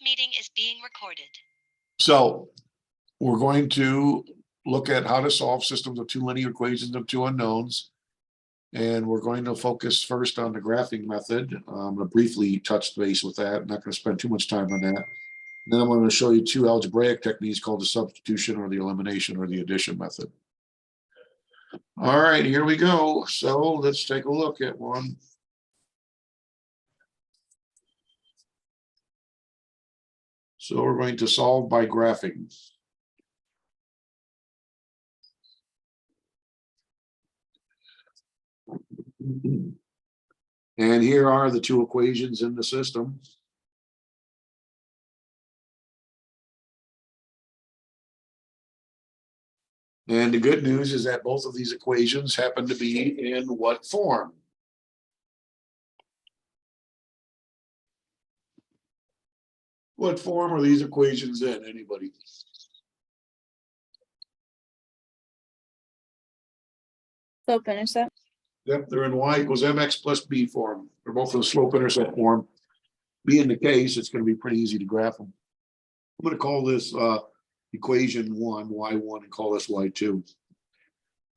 This meeting is being recorded. So we're going to look at how to solve systems of two linear equations of two unknowns. And we're going to focus first on the graphing method. I'm going to briefly touch base with that. I'm not going to spend too much time on that. And then I'm going to show you two algebraic techniques called the substitution or the elimination or the addition method. All right, here we go. So let's take a look at one. So we're going to solve by graphing. And here are the two equations in the system. And the good news is that both of these equations happen to be in what form? What form are these equations in? Anybody? Slope-intercept. Yep, they're in y equals mx plus b form. They're both in the slope-intercept form. Being the case, it's going to be pretty easy to graph them. I'm going to call this equation 1, y1, and call this y2.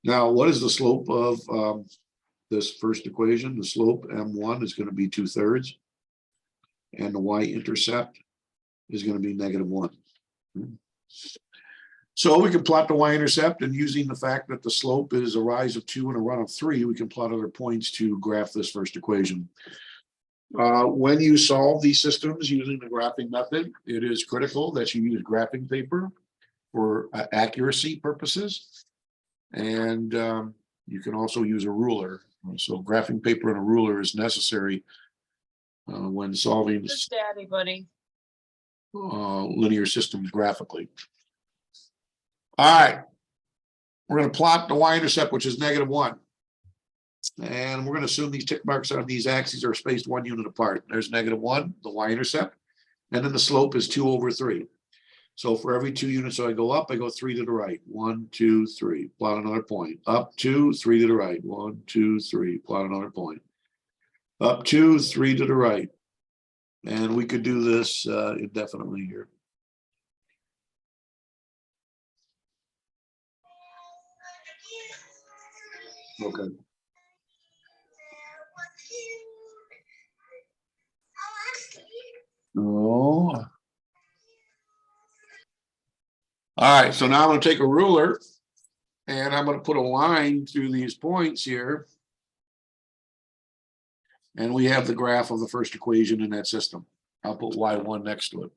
Now, what is the slope of this first equation? The slope m1 is going to be 2/3, and the y-intercept is going to be -1. So we can plot the y-intercept, and using the fact that the slope is a rise of 2 and a run of 3, we can plot other points to graph this first equation. When you solve these systems using the graphing method, it is critical that you use graphing paper for accuracy purposes. And you can also use a ruler. So graphing paper and a ruler is necessary when solving Daddy, buddy. linear systems graphically. All right, we're going to plot the y-intercept, which is -1. And we're going to assume these tick marks on these axes are spaced 1 unit apart. There's -1, the y-intercept, and then the slope is 2/3. So for every 2 units I go up, I go 3 to the right. 1, 2, 3. Plot another point. Up 2, 3 to the right. 1, 2, 3. Plot another point. Up 2, 3 to the right. And we could do this indefinitely here. Okay. Oh. All right, so now I'm going to take a ruler and I'm going to put a line through these points here. And we have the graph of the first equation in that system. I'll put y1 next to it.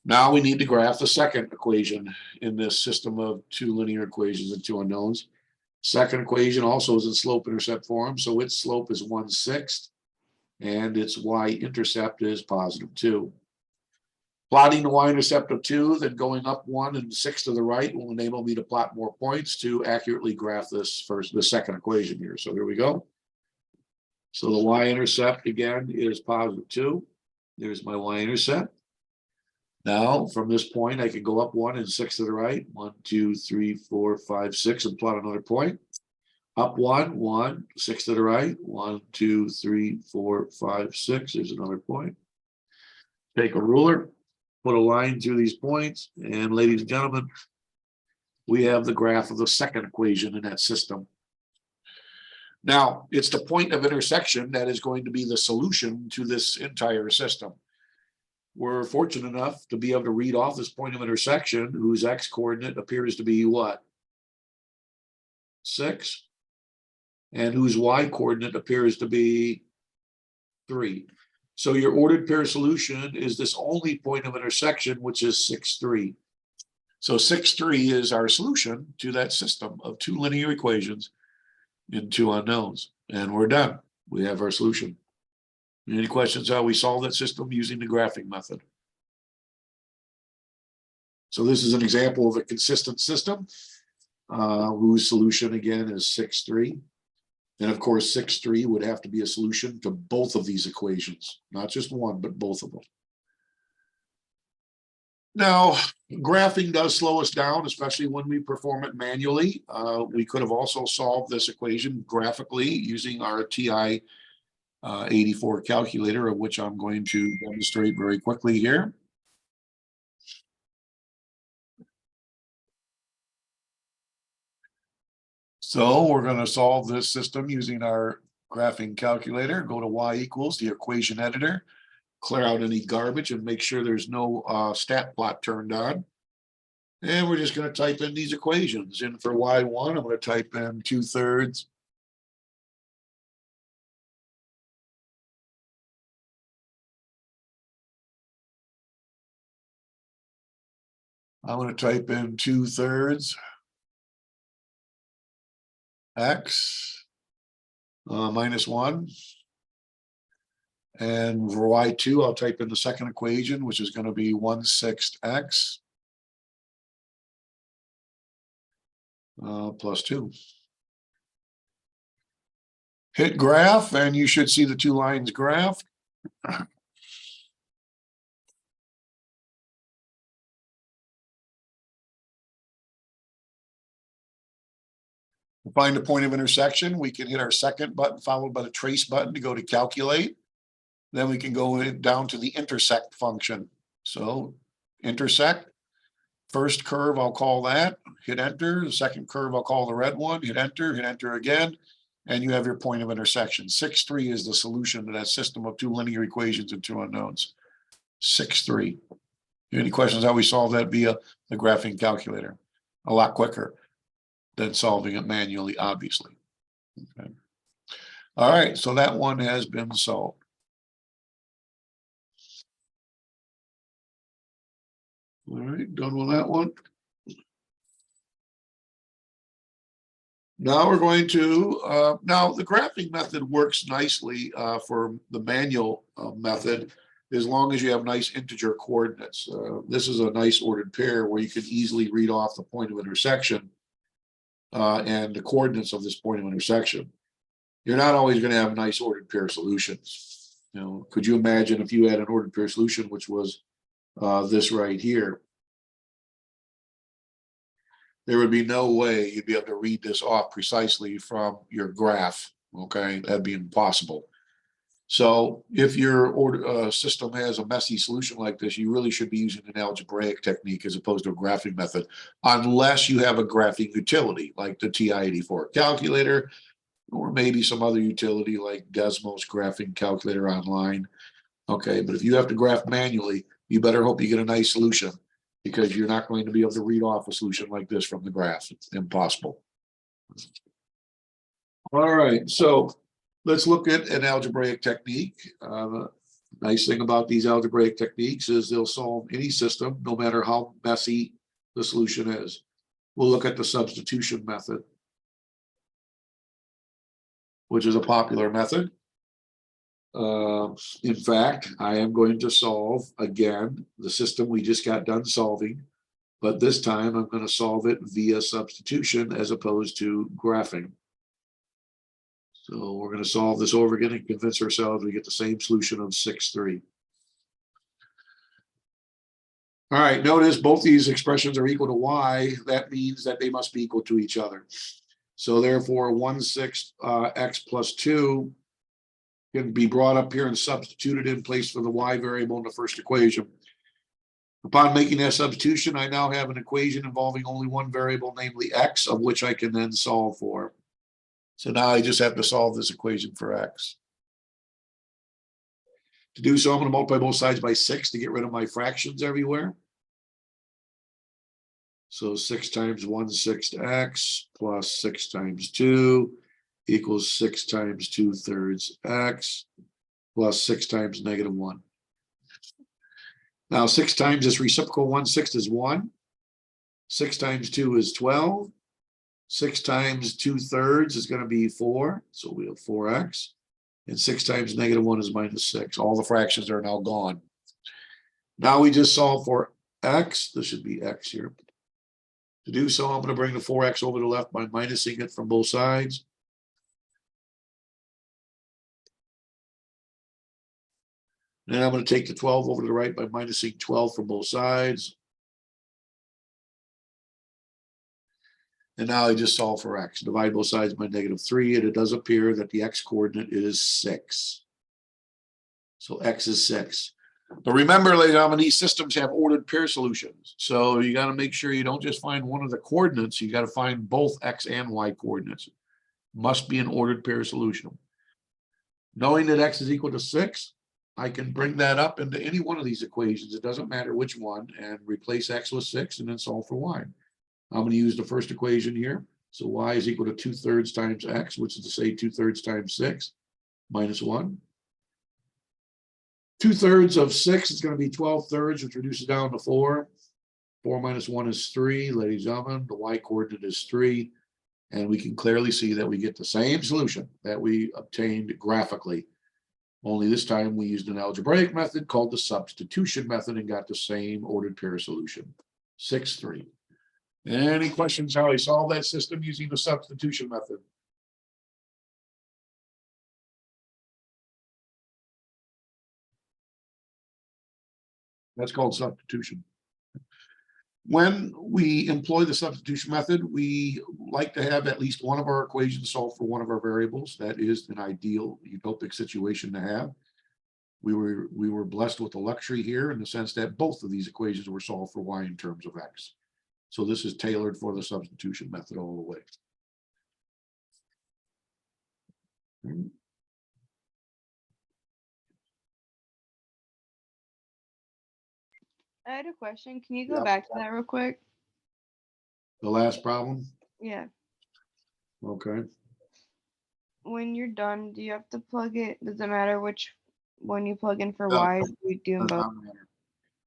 Now we need to graph the second equation in this system of two linear equations and two unknowns. Second equation also is in slope-intercept form, so its slope is 1/6, and its y-intercept is +2. Plotting the y-intercept of 2, then going up 1 and 6 to the right will enable me to plot more points to accurately graph the second equation here. So here we go. So the y-intercept again is +2. There's my y-intercept. Now from this point, I can go up 1 and 6 to the right. 1, 2, 3, 4, 5, 6, and plot another point. Up 1, 1, 6 to the right. 1, 2, 3, 4, 5, 6. There's another point. Take a ruler, put a line through these points, and ladies and gentlemen, we have the graph of the second equation in that system. Now, it's the point of intersection that is going to be the solution to this entire system. We're fortunate enough to be able to read off this point of intersection, whose x-coordinate appears to be what? 6. And whose y-coordinate appears to be 3. So your ordered pair solution is this only point of intersection, which is 6, 3. So 6, 3 is our solution to that system of two linear equations in two unknowns. And we're done. We have our solution. Any questions how we solve that system using the graphing method? So this is an example of a consistent system whose solution again is 6, 3. And of course, 6, 3 would have to be a solution to both of these equations, not just one, but both of them. Now, graphing does slow us down, especially when we perform it manually. We could have also solved this equation graphically using our TI 84 calculator, of which I'm going to demonstrate very quickly here. So we're going to solve this system using our graphing calculator. Go to y equals the equation editor, clear out any garbage and make sure there's no stat plot turned on. And we're just going to type in these equations. And for y1, I'm going to type in 2/3 I'm going to type in 2/3 x minus 1. And for y2, I'll type in the second equation, which is going to be 1/6 x plus 2. Hit graph, and you should see the two lines graphed. To find the point of intersection, we can hit our second button followed by the trace button to go to calculate. Then we can go down to the intersect function. So intersect, first curve, I'll call that, hit enter. The second curve, I'll call the red one, hit enter again, and you have your point of intersection. 6,3 is the solution to that system of two linear equations and two unknowns. 6,3. Any questions how we solve that via the graphing calculator? A lot quicker than solving it manually, obviously. Okay. All right, so that one has been solved. All right, done with that one. Now we're going to, now the graphing method works nicely for the manual method, as long as you have nice integer coordinates. This is a nice ordered pair where you can easily read off the point of intersection and the coordinates of this point of intersection. You're not always going to have nice ordered pair solutions. You know, could you imagine if you had an ordered pair solution, which was this right here? There would be no way you'd be able to read this off precisely from your graph. Okay, that'd be impossible. So if your system has a messy solution like this, you really should be using an algebraic technique as opposed to a graphing method, unless you have a graphing utility like the TI-84 calculator, or maybe some other utility like Desmos graphing calculator online. Okay, but if you have to graph manually, you better hope you get a nice solution, because you're not going to be able to read off a solution like this from the graph. It's impossible. All right, so let's look at an algebraic technique. Nice thing about these algebraic techniques is they'll solve any system, no matter how messy the solution is. We'll look at the substitution method, which is a popular method. In fact, I am going to solve again the system we just got done solving, but this time I'm going to solve it via substitution as opposed to graphing. So we're going to solve this over again and convince ourselves we get the same solution of 6,3. All right, notice both these expressions are equal to y. That means that they must be equal to each other. So therefore 1/6 x plus 2 can be brought up here and substituted in place for the y variable in the first equation. Upon making that substitution, I now have an equation involving only one variable, namely x, of which I can then solve for. So now I just have to solve this equation for x. To do so, I'm going to multiply both sides by 6 to get rid of my fractions everywhere. So 6 times 1/6 x plus 6 times 2 equals 6 times 2/3 x plus 6 times -1. Now 6 times this reciprocal 1/6 is 1. 6 times 2 is 12. 6 times 2/3 is going to be 4. So we have 4x. And 6 times -1 is -6. All the fractions are now gone. Now we just solve for x. This should be x here. To do so, I'm going to bring the 4x over to the left by minusing it from both sides. Then I'm going to take the 12 over to the right by minusing 12 from both sides. And now I just solve for x. Divide both sides by -3, and it does appear that the x coordinate is 6. So X is 6. But remember, ladies and gentlemen, these systems have ordered pair solutions. So you got to make sure you don't just find one of the coordinates. You got to find both X and Y coordinates. Must be an ordered pair solution. Knowing that X is equal to 6, I can bring that up into any one of these equations. It doesn't matter which one, and replace X with 6 and then solve for Y. I'm going to use the first equation here. So Y is equal to 2/3 times X, which is to say 2/3 times 6 minus 1. 2/3 of 6 is going to be 12/3, which reduces down to 4. 4 minus 1 is 3, ladies and gentlemen. The Y coordinate is 3. And we can clearly see that we get the same solution that we obtained graphically. Only this time we used an algebraic method called the substitution method and got the same ordered pair solution. 6-3. Any questions how I solve that system using the substitution method? That's called substitution. When we employ the substitution method, we like to have at least one of our equations solved for one of our variables. That is an ideal utopic situation to have. We were blessed with the luxury here in the sense that both of these equations were solved for Y in terms of X. So this is tailored for the substitution method all the way. I had a question. Can you go Yeah. back to that real quick? The last problem? Yeah. Okay. When you're done, do you have to plug it? Does it matter which one you plug in for No. Y? We do them Does both. not matter.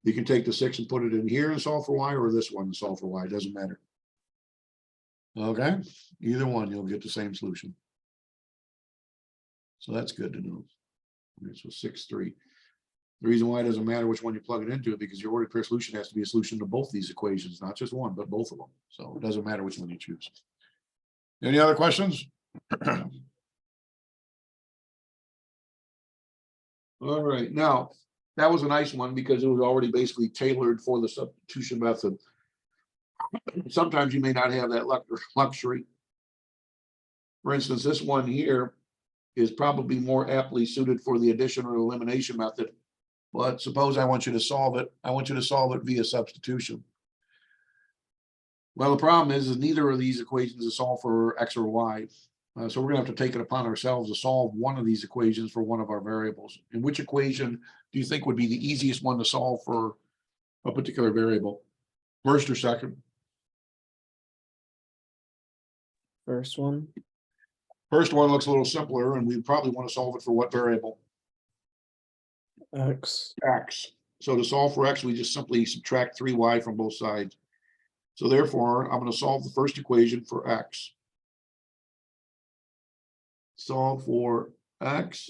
You can take the 6 and put it in here and solve for Y, or this one and solve for Y. It doesn't matter. Okay, either one, you'll get the same solution. So that's good to know. Okay, so 6-3. The reason why it doesn't matter which one you plug it into, because your ordered pair solution has to be a solution to both these equations, not just one, but both of them. So it doesn't matter which one you choose. Any other questions? All right, now that was a nice one because it was already basically tailored for the substitution method. Sometimes you may not have that luxury. For instance, this one here is probably more aptly suited for the addition or elimination method. But suppose I want you to solve it. I want you to solve it via substitution. Well, the problem is neither of these equations is solved for X or Y. So we're going to have to take it upon ourselves to solve one of these equations for one of our variables. And which equation do you think would be the easiest one to solve for a particular variable? First or second? First one. First one looks a little simpler, and we probably want to solve it for what variable? X. X. So to solve for X, we just simply subtract 3Y from both sides. So therefore, I'm going to solve the first equation for X. Solve for X.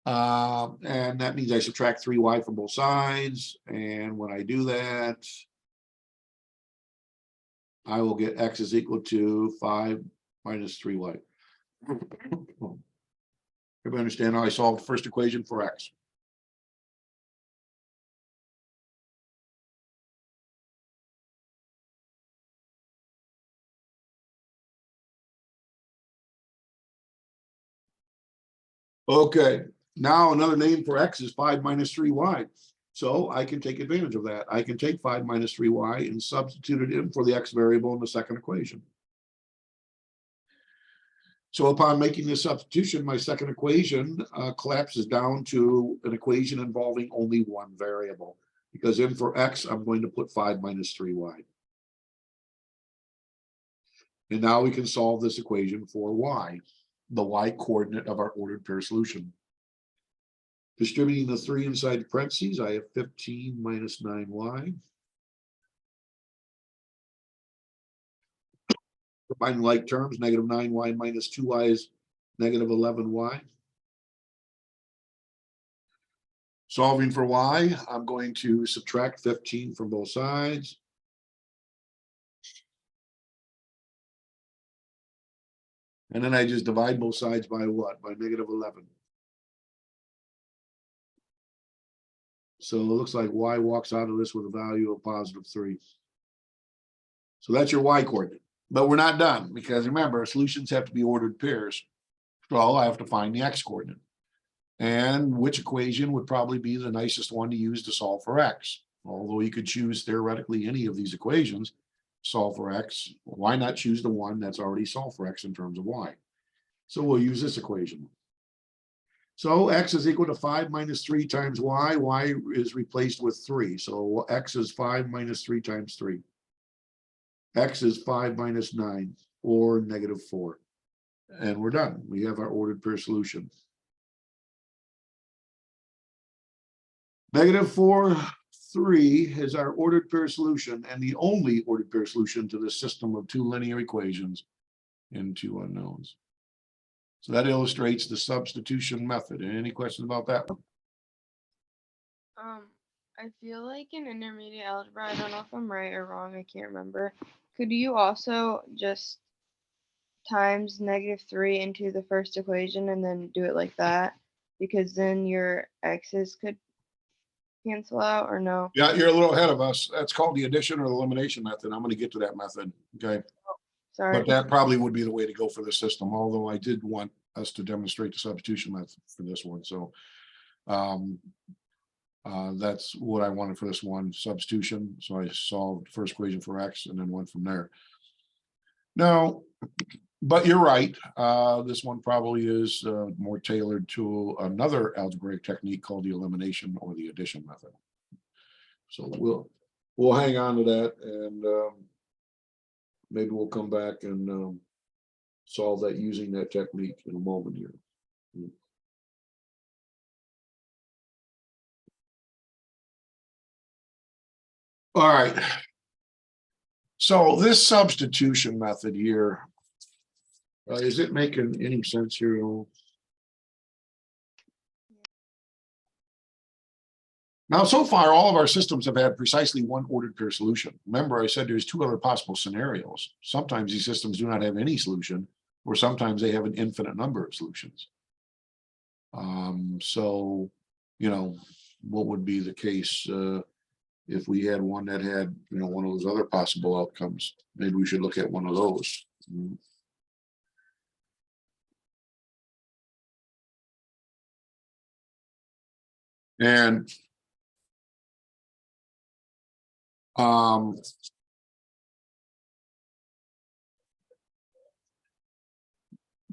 And that means I subtract 3Y from both sides. And when I do that, I will get X is equal to 5 minus 3Y. Everybody understand how I solved the first equation for X? Okay, now another name for X is 5 minus 3Y. So I can take advantage of that. I can take 5 minus 3Y and substitute it in for the X variable in the second equation. So upon making this substitution, my second equation collapses down to an equation involving only one variable, because in for X, I'm going to put 5 minus 3Y. And now we can solve this equation for Y, the Y coordinate of our ordered pair solution. Distributing the 3 inside the parentheses, I have 15 minus 9Y. Combining like terms, negative 9Y minus 2Y is negative 11Y. Solving for Y, I'm going to subtract 15 from both sides. And then I just divide both sides by what? By negative 11. So it looks like Y walks out of this with a value of positive 3. So that's your Y coordinate. But we're not done, because remember, solutions have to be ordered pairs. So I have to find the X coordinate. And which equation would probably be the nicest one to use to solve for X? Although you could choose theoretically any of these equations, solve for X, why not choose the one that's already solved for X in terms of Y? So we'll use this equation. So X is equal to 5 minus 3 times Y. Y is replaced with 3. So X is 5 minus 3 times 3. X is 5 minus 9, or negative 4. And we're done. We have our ordered pair solution. Negative 4, 3 is our ordered pair solution, and the only ordered pair solution to this system of two linear equations in two unknowns. So that illustrates the substitution method. Any questions about that one? I feel like in intermediate algebra, I don't know if I'm right or wrong, I can't remember. Could you also just times -3 into the first equation and then do it like that? Because then your x's could cancel out, or no? Yeah, you're a little ahead of us. That's called the addition or elimination method. I'm going to get to that method. Okay. Sorry. But that probably would be the way to go for this system, although I did want us to demonstrate the substitution method for this one. So that's what I wanted for this one, substitution. So I solved the first equation for X and then went from there. Now, but you're right. This one probably is more tailored to another algebraic technique called the elimination or the addition method. So we'll hang on to that, and maybe we'll come back and solve that using that technique in a moment here. All right. So this substitution method here, is it making any sense here at all? Now, so far, all of our systems have had precisely one ordered pair solution. Remember, I said there's two other possible scenarios. Sometimes these systems do not have any solution, or sometimes they have an infinite number of solutions. So, you know, what would be the case if we had one that had, you know, one of those other possible outcomes? Maybe we should look at one of those. And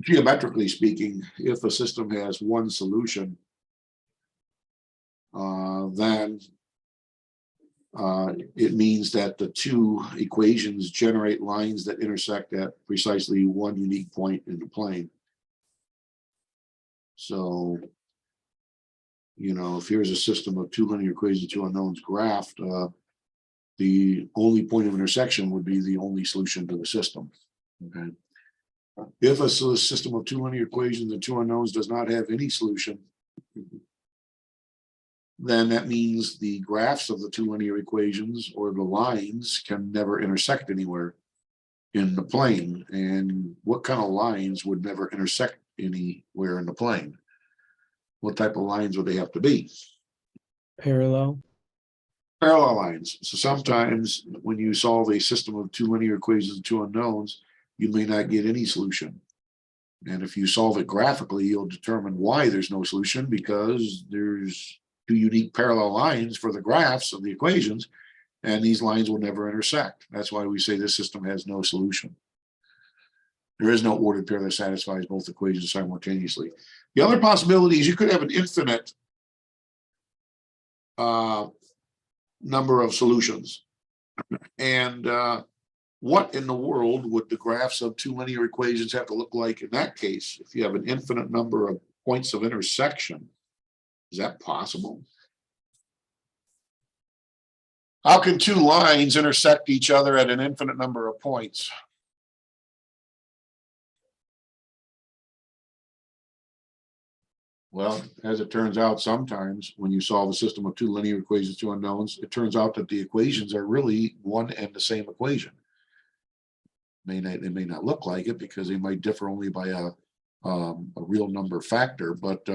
geometrically speaking, if a system has one solution, then it means that the two equations generate lines that intersect at precisely one unique point in the plane. So, you know, if here's a system of two linear equations, two unknowns graphed, the only point of intersection would be the only solution to the system. Okay. If a system of two linear equations and two unknowns does not have any solution, then that means the graphs of the two linear equations or the lines can never intersect anywhere in the plane. And what kind of lines would never intersect anywhere in the plane? What type of lines would they have to be? Parallel. Parallel lines. So sometimes when you solve a system of two linear equations and two unknowns, you may not get any solution. And if you solve it graphically, you'll determine why there's no solution, because there's two unique parallel lines for the graphs of the equations, and these lines will never intersect. That's why we say this system has no solution. There is no ordered pair that satisfies both equations simultaneously. The other possibility is you could have an infinite number of solutions. And what in the world would the graphs of two linear equations have to look like in that case? If you have an infinite number of points of intersection, is that possible? How can two lines intersect each other at an infinite number of points? Well, as it turns out, sometimes when you solve a system of two linear equations, two unknowns, it turns out that the equations are really one and the same equation. They may not look like it because they might differ only by a real number factor, but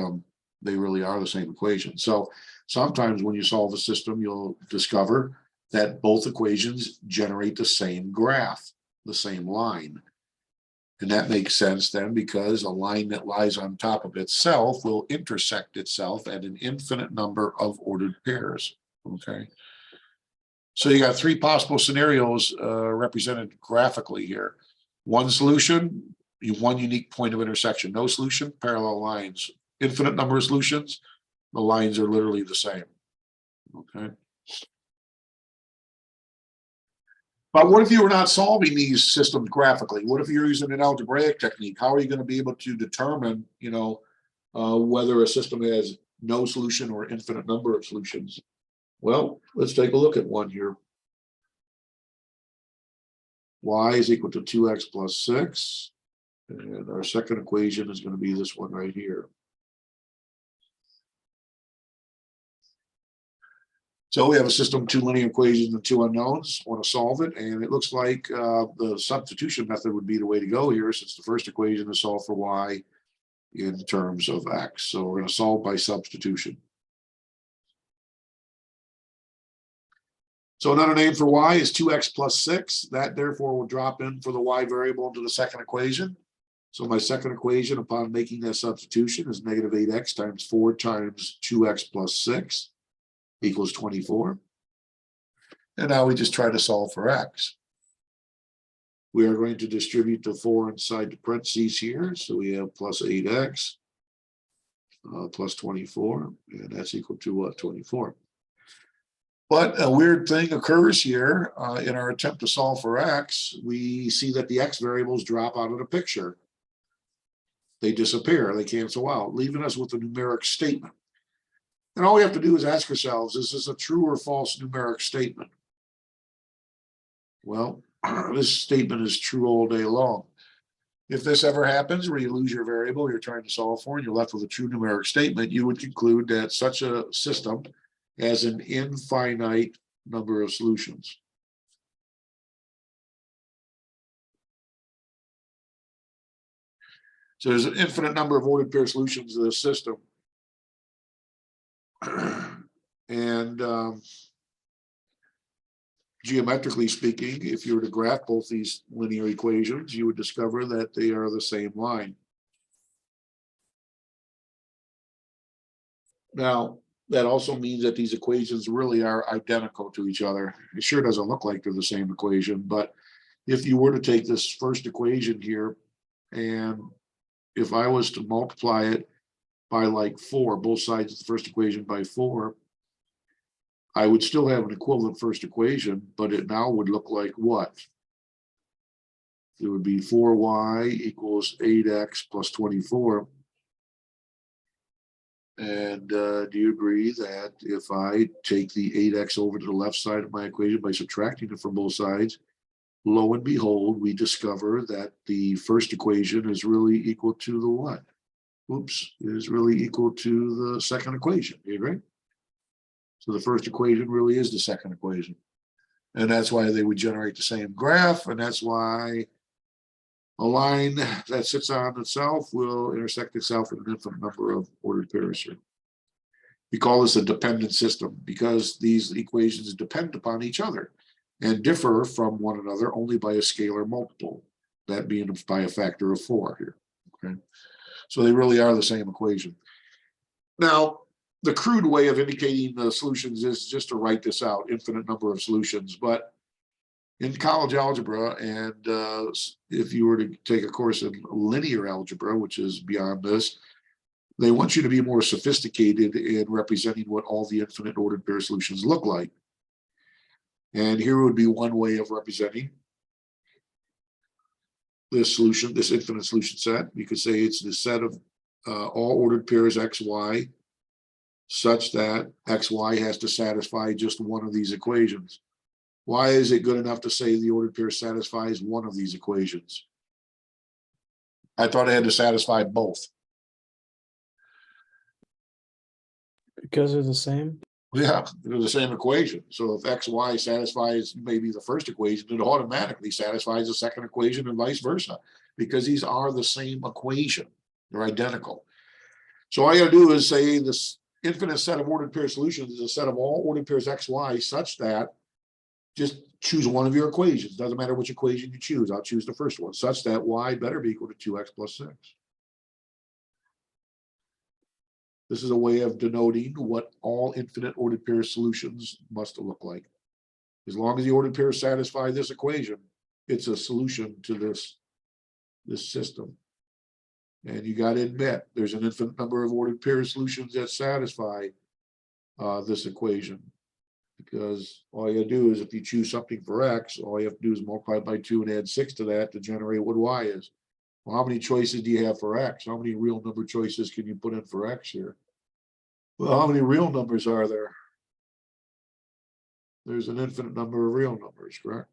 they really are the same equation. So sometimes when you solve a system, you'll discover that both equations generate the same graph, the same line. And that makes sense then, because a line that lies on top of itself will intersect itself at an infinite number of ordered pairs, okay? So you got three possible scenarios represented graphically here. One solution, one unique point of intersection. No solution, parallel lines. Infinite number of solutions, the lines are literally the same, okay? But what if you were not solving these systems graphically? What if you're using an algebraic technique? How are you going to be able to determine, whether a system has no solution or infinite number of solutions? Well, let's take a look at one here. Y is equal to 2x plus 6. And our second equation is going to be this one right here. So we have a system of two linear equations and two unknowns. Want to solve it, and it looks like the substitution method would be the way to go here, since the first equation is solved for y in terms of x. So we're going to solve by substitution. So another name for y is 2x plus 6. That therefore will drop in for the y variable into the second equation. So my second equation upon making that substitution is negative 8x times 4 times 2x plus 6 equals 24. And now we just try to solve for x. We are going to distribute the 4 inside the parentheses here. So we have plus 8x plus 24, and that's equal to what? 24. But a weird thing occurs here in our attempt to solve for x. We see that the x variables drop out of the picture. They disappear, they cancel out, leaving us with a numeric statement. And all we have to do is ask ourselves, is this a true or false numeric statement? Well, this statement is true all day long. If this ever happens where you lose your variable you're trying to solve for and you're left with a true numeric statement, you would conclude that such a system has an infinite number of solutions. So there's an infinite number of ordered pair solutions to this system. And geometrically speaking, if you were to graph both these linear equations, you would discover that they are the same line. Now, that also means that these equations really are identical to each other. It sure doesn't look like they're the same equation, but if you were to take this first equation here, and if I was to multiply it by like 4, both sides of the first equation by 4, I would still have an equivalent first equation, but it now would look like what? It would be 4y equals 8x plus 24. And do you agree that if I take the 8x over to the left side of my equation by subtracting it from both sides, lo and behold, we discover that the first equation is really equal to the what? Oops, is really equal to the second equation. Do you agree? So the first equation really is the second equation. And that's why they would generate the same graph. And that's why a line that sits on itself will intersect itself with an infinite number of ordered pairs here. We call this a dependent system because these equations depend upon each other and differ from one another only by a scalar multiple, that being by a factor of 4 here. Okay, so they really are the same equation. Now, the crude way of indicating the solutions is just to write this out, infinite number of solutions. But in college algebra, and if you were to take a course in linear algebra, which is beyond this, they want you to be more sophisticated in representing what all the infinite ordered pair solutions look like. And here would be one way of representing this solution, this infinite solution set. You could say it's the set of all ordered pairs xy such that xy has to satisfy just one of these equations. Why is it good enough to say the ordered pair satisfies one of these equations? I thought it had to satisfy both. Because they're the same. Yeah, they're the same equation. So if xy satisfies maybe the first equation, it automatically satisfies the second equation and vice versa, because these are the same equation. They're identical. So all you gotta do is say this infinite set of ordered pair solutions is a set of all ordered pairs xy such that just choose one of your equations. Doesn't matter which equation you choose. I'll choose the first one, such that y better be equal to 2x plus 6. This is a way of denoting what all infinite ordered pair solutions must look like. As long as the ordered pairs satisfy this equation, it's a solution to this system. And you got to admit, there's an infinite number of ordered pair solutions that satisfy this equation. Because all you do is, if you choose something for x, all you have to do is multiply by 2 and add 6 to that to generate what y is. Well, how many choices do you have for x? How many real number choices can you put in for x here? Well, how many real numbers are there? There's an infinite number of real numbers, correct?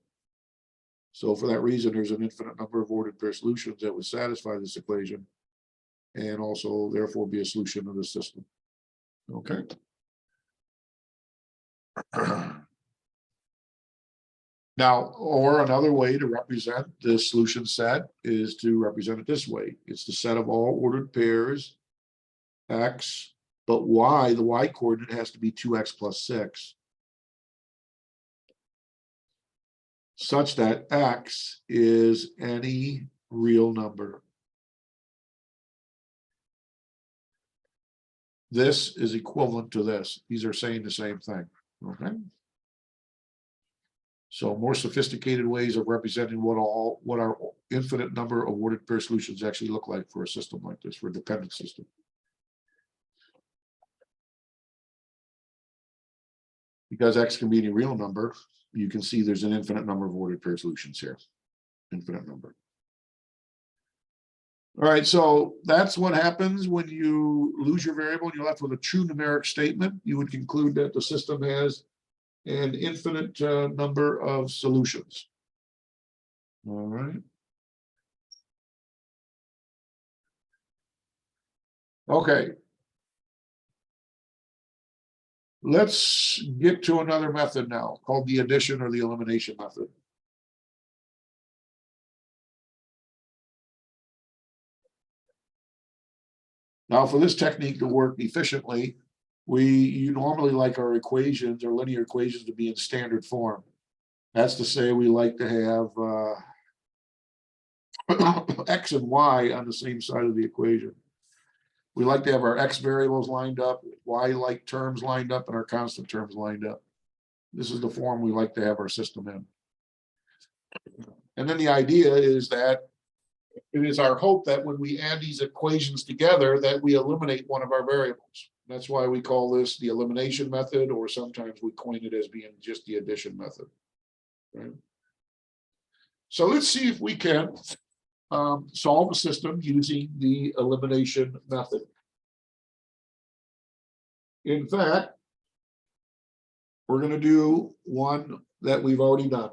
So for that reason, there's an infinite number of ordered pair solutions that would satisfy this equation and also therefore be a solution of the system. Okay. Now, or another way to represent this solution set is to represent it this way. It's the set of all ordered pairs x, but y, the y coordinate has to be 2x plus 6. Such that x is any real number. This is equivalent to this. These are saying the same thing. Okay. So more sophisticated ways of representing what our infinite number of ordered pair solutions actually look like for a system like this, for a dependent system. Because x can be any real number, you can see there's an infinite number of ordered pair solutions here. Infinite number. All right, so that's what happens when you lose your variable and you're left with a true numeric statement. You would conclude that the system has an infinite number of solutions. All right. Okay. Let's get to another method now called the addition or the elimination method. Now, for this technique to work efficiently, you normally like our equations or linear equations to be in standard form. That's to say, we like to have x and y on the same side of the equation. We like to have our x variables lined up, y-like terms lined up, and our constant terms lined up. This is the form we like to have our system in. And then the idea is that it is our hope that when we add these equations together, that we eliminate one of our variables. That's why we call this the elimination method, or sometimes we coin it as being just the addition method. Right? So let's see if we can solve a system using the elimination method. In fact, we're going to do one that we've already done,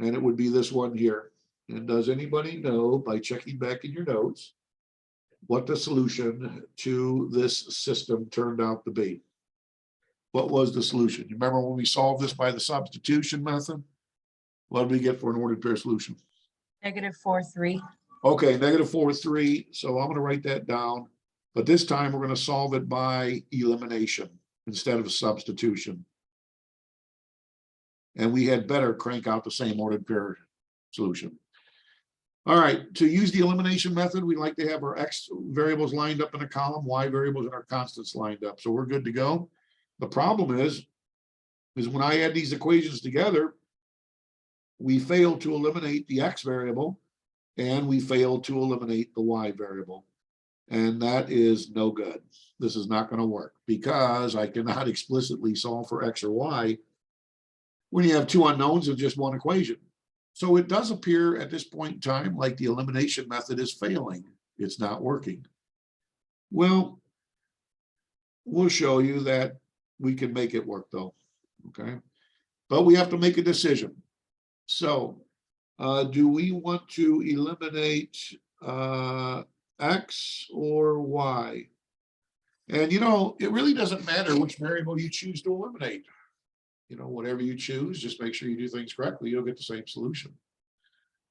and it would be this one here. And does anybody know, by checking back in your notes, what the solution to this system turned out to be? What was the solution? You remember when we solved this by the substitution method? What did we get for an ordered pair solution? -4,3. Okay, -4,3. So I'm going to write that down. But this time we're going to solve it by elimination instead of substitution. And we had better crank out the same ordered pair solution. All right, to use the elimination method, we like to have our x variables lined up in a column, y variables and our constants lined up. So we're good to go. The problem is when I add these equations together, we fail to eliminate the x variable and we fail to eliminate the y variable. And that is no good. This is not going to work because I cannot explicitly solve for x or y when you have two unknowns of just one equation. So it does appear at this point in time like the elimination method is failing. It's not working. Well, we'll show you that we can make it work though, okay? But we have to make a decision. So do we want to eliminate x or y? And you know, it really doesn't matter which variable you choose to eliminate. You know, whatever you choose, just make sure you do things correctly, you'll get the same solution.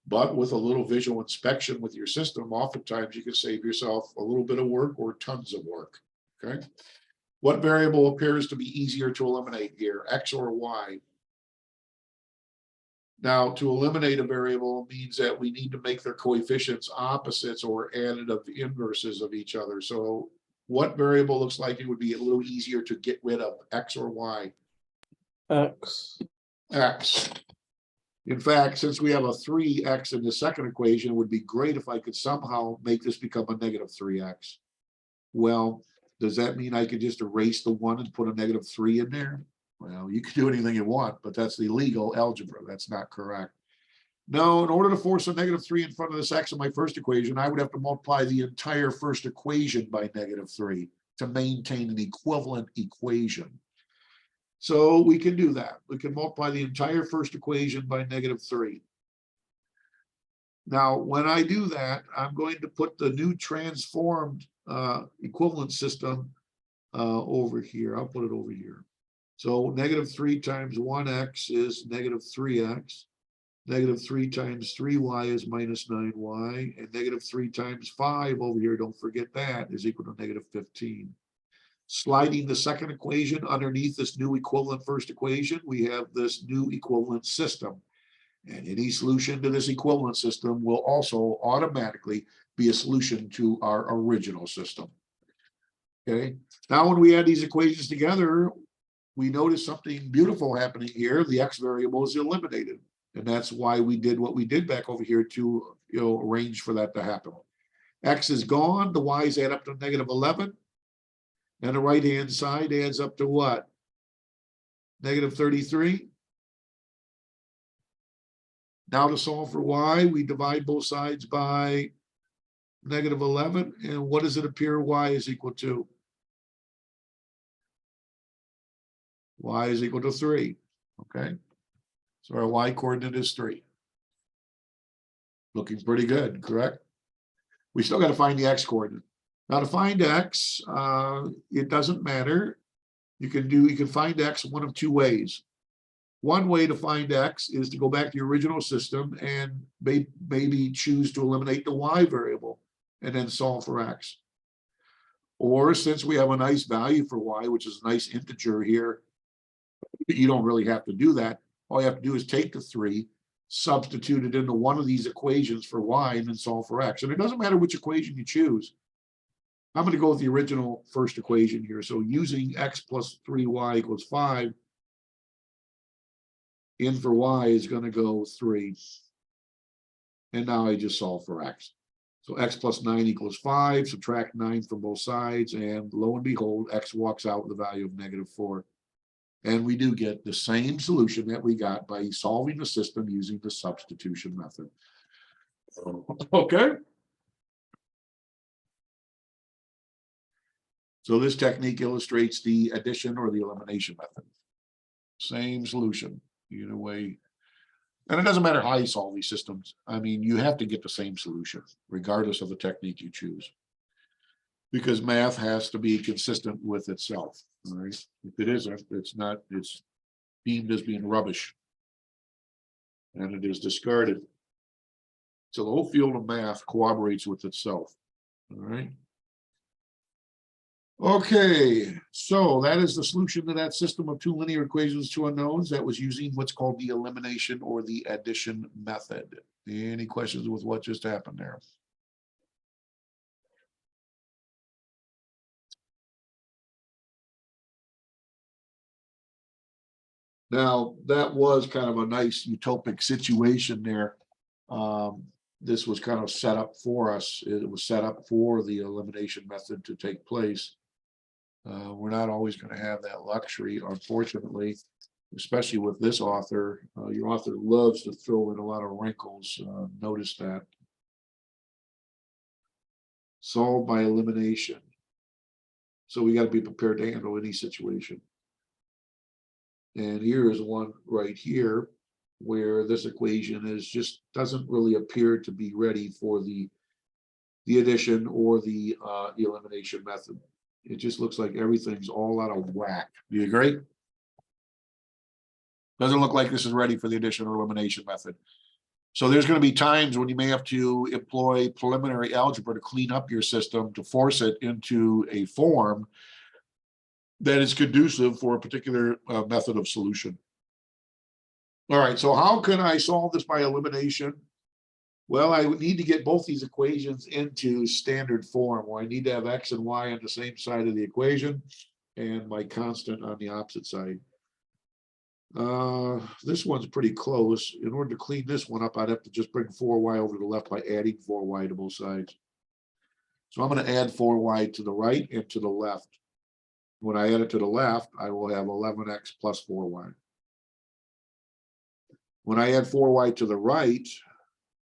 But with a little visual inspection with your system, oftentimes you can save yourself a little bit of work or tons of work, okay? What variable appears to be easier to eliminate here, x or y? Now, to eliminate a variable means that we need to make their coefficients opposites or additive inverses of each other. So what variable looks like it would be a little easier to get rid of, X or Y? X. X. In fact, since we have a 3x in the second equation, it would be great if I could somehow make this become a negative 3x. Well, does that mean I could just erase the 1 and put a negative 3 in there? Well, you can do anything you want, but that's illegal algebra. That's not correct. No, in order to force a negative 3 in front of this x in my first equation, I would have to multiply the entire first equation by negative 3 to maintain an equivalent equation. So we can do that. We can multiply the entire first equation by negative 3. Now, when I do that, I'm going to put the new transformed equivalent system over here. I'll put it over here. So negative 3 times 1x is negative 3x. Negative 3 times 3y is minus 9y. And negative 3 times 5 over here, don't forget that, is equal to negative 15. Sliding the second equation underneath this new equivalent first equation, we have this new equivalent system. And any solution to this equivalent system will also automatically be a solution to our original system. Okay, now when we add these equations together, we notice something beautiful happening here. The x variable is eliminated. And that's why we did what we did back over here to arrange for that to happen. X is gone, the y's add up to negative 11. And the right-hand side adds up to what? Negative 33. Now to solve for y, we divide both sides by negative 11. And what does it appear y is equal to? Y is equal to 3. Okay. So our y coordinate is 3. Looking pretty good, correct? We still got to find the x coordinate. Now to find x, it doesn't matter. You can find x one of two ways. One way to find x is to go back to your original system and maybe choose to eliminate the y variable and then solve for x. Or since we have a nice value for y, which is a nice integer here, you don't really have to do that. All you have to do is take the 3, substitute it into one of these equations for y, and then solve for x. And it doesn't matter which equation you choose. I'm going to go with the original first equation here. So using x plus 3y equals 5, in for y is going to go 3. And now I just solve for x. So x plus 9 equals 5, subtract 9 from both sides, and lo and behold, x walks out with a value of negative 4. And we do get the same solution that we got by solving the system using the substitution method. Okay. So this technique illustrates the addition or the elimination method. Same solution, either way. And it doesn't matter how you solve these systems. I mean, you have to get the same solution, regardless of the technique you choose. Because math has to be consistent with itself. All right. If it isn't, it's not, it's deemed as being rubbish. And it is discarded. So the whole field of math cooperates with itself. All right. Okay, so that is the solution to that system of 2 linear equations, 2 unknowns that was using what's called the elimination or the addition method. Any questions with what just happened there? Now, that was kind of a nice utopic situation there. This was kind of set up for us. It was set up for the elimination method to take place. We're not always going to have that luxury, unfortunately, especially with this author. Your author loves to throw in a lot of wrinkles. Notice that. Solve by elimination. So we got to be prepared to handle any situation. And here is one right here where this equation is just doesn't really appear to be ready for the addition or the elimination method. It just looks like everything's all out of whack. Do you agree? Doesn't look like this is ready for the addition or elimination method. So there's going to be times when you may have to employ preliminary algebra to clean up your system, to force it into a form that is conducive for a particular method of solution. All right, so how can I solve this by elimination? Well, I would need to get both these equations into standard form, where I need to have X and Y on the same side of the equation and my constant on the opposite side. This one's pretty close. In order to clean this one up, I'd have to just bring 4y over to the left by adding 4y to both sides. So I'm going to add 4y to the right and to the left. When I add it to the left, I will have 11x plus 4y. When I add 4y to the right,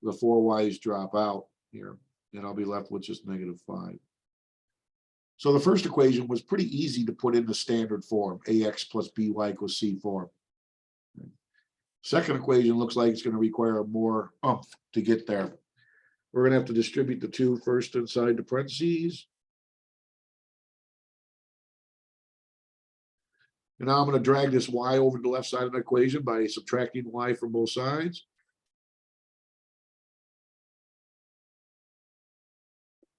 the 4y's drop out here, and I'll be left with just -5. So the first equation was pretty easy to put in the standard form, ax plus by equals c form. Second equation looks like it's going to require more oomph to get there. We're going to have to distribute the 2 first inside the parentheses. And now I'm going to drag this y over to the left side of the equation by subtracting y from both sides.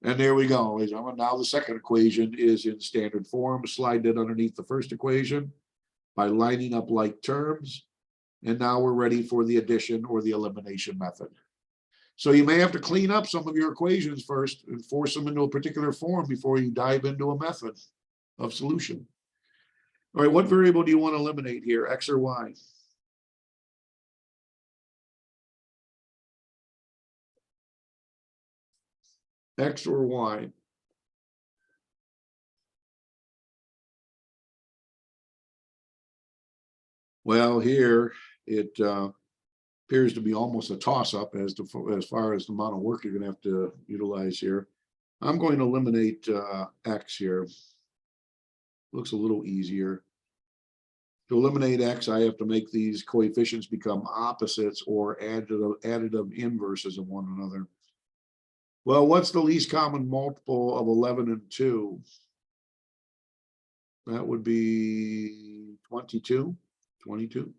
And there we go, ladies and gentlemen. Now the second equation is in standard form. Slide it underneath the first equation by lining up like terms. And now we're ready for the addition or the elimination method. So you may have to clean up some of your equations first and force them into a particular form before you dive into a method of solution. All right, what variable do you want to eliminate here, X or Y? X or Y? Well, here it appears to be almost a toss-up as far as the amount of work you're going to have to utilize here. I'm going to eliminate X here. Looks a little easier. To eliminate X, I have to make these coefficients become opposites or additive inverses of one another. Well, what's the least common multiple of 11 and 2? That would be 22. 22.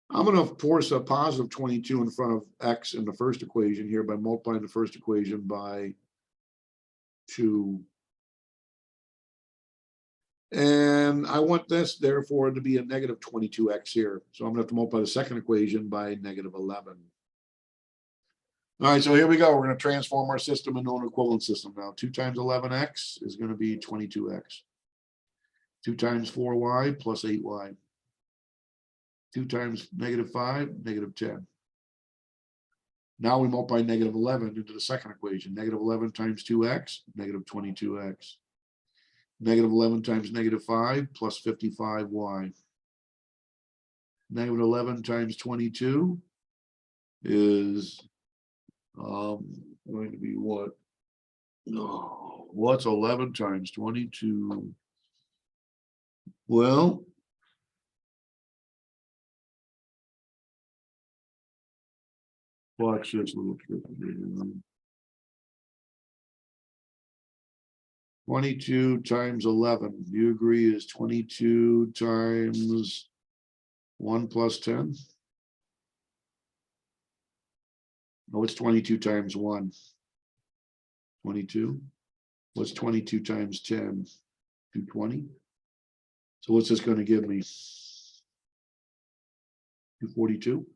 I'm going to force a positive 22 in front of X in the first equation here by multiplying the first equation by 2. And I want this, therefore, to be a negative 22x here. So I'm going to have to multiply the second equation by -11. All right, so here we go. We're going to transform our system into an equivalent system now. 2 times 11x is going to be 22x. 2 times 4y plus 8y. 2 times -5, -10. Now we multiply -11 into the second equation. -11 times 2x, -22x. -11 times -5 plus 55y. -11 times 22 is going to be what? No, what's 11 times 22? Well, watch this little trick. 22 times 11, do you agree is 22 times 1 plus 10? No, it's 22 times 1. 22. What's 22 times 10? 220. So what's this going to give me? 242.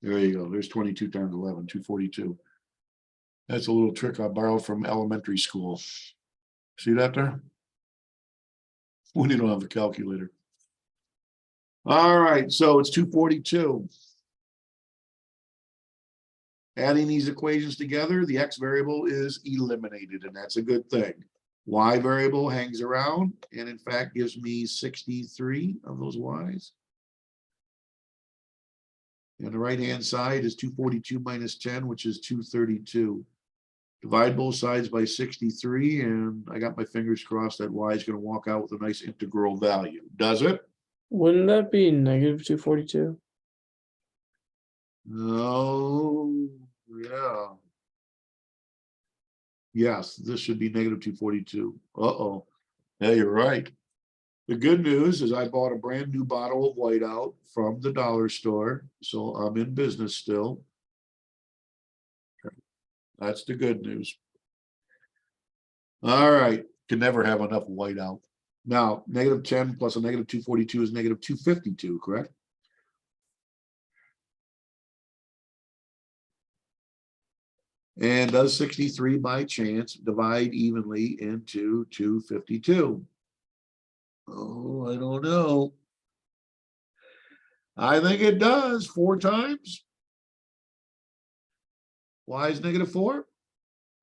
There you go. There's 22 times 11, 242. That's a little trick I borrowed from elementary school. See that there? When you don't have a calculator. All right, so it's 242. Adding these equations together, the X variable is eliminated, and that's a good thing. Y variable hangs around, and in fact gives me 63 of those Y's. And the right-hand side is 242 minus 10, which is 232. Divide both sides by 63, and I got my fingers crossed that Y is going to walk out with a nice integral value. Does it? Wouldn't that be -242? No, yeah. Yes, this should be -242. Uh-oh. Yeah, you're right. The good news is I bought a brand new bottle of whiteout from the dollar store, so I'm in business still. That's the good news. All right, can never have enough whiteout. Now, -10 plus a -242 is -252, correct? And does 63 by chance divide evenly into 252? Oh, I don't know. I think it does 4 times. Y is -4. Is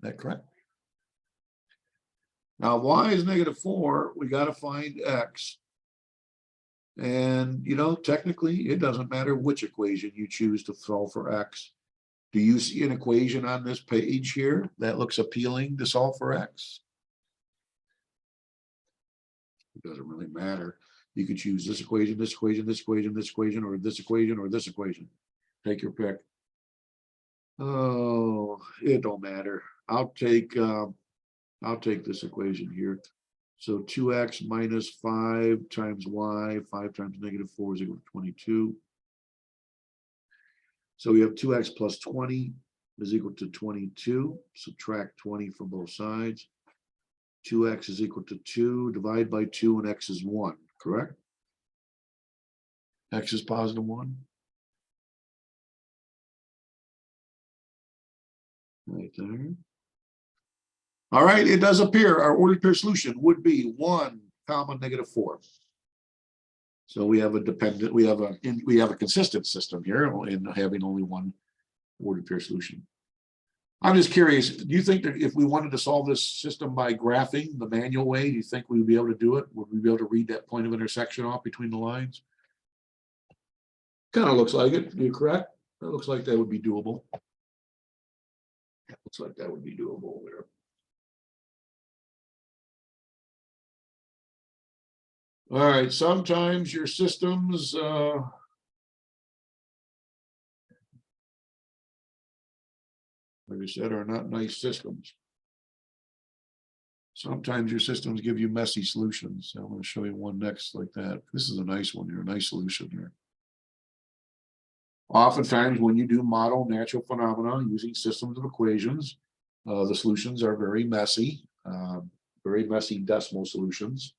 that correct? Now, y is -4. We got to find x. And, you know, technically, it doesn't matter which equation you choose to solve for x. Do you see an equation on this page here that looks appealing to solve for x? It doesn't really matter. You could choose this equation, this equation, this equation, this equation, or this equation, or this equation. Take your pick. Oh, it don't matter. I'll take this equation here. So 2x minus 5 times y, 5 times -4 is equal to 22. So we have 2x plus 20 is equal to 22. Subtract 20 from both sides. 2x is equal to 2. Divide by 2 and x is 1, correct? X is +1. Right there. All right, it does appear our ordered pair solution would be 1, -4. So we have a dependent, we have a consistent system here in having only one ordered pair solution. I'm just curious, do you think that if we wanted to solve this system by graphing the manual way, do you think we'd be able to do it? Would we be able to read that point of intersection off between the lines? Kind of looks like it. You're correct. That looks like that would be doable. Looks like that would be doable there. All right, sometimes your systems like I said, are not nice systems. Sometimes your systems give you messy solutions. I'm going to show you one next like that. This is a nice one here, a nice solution here. Oftentimes when you do model natural phenomena using systems of equations, the solutions are very messy decimal solutions.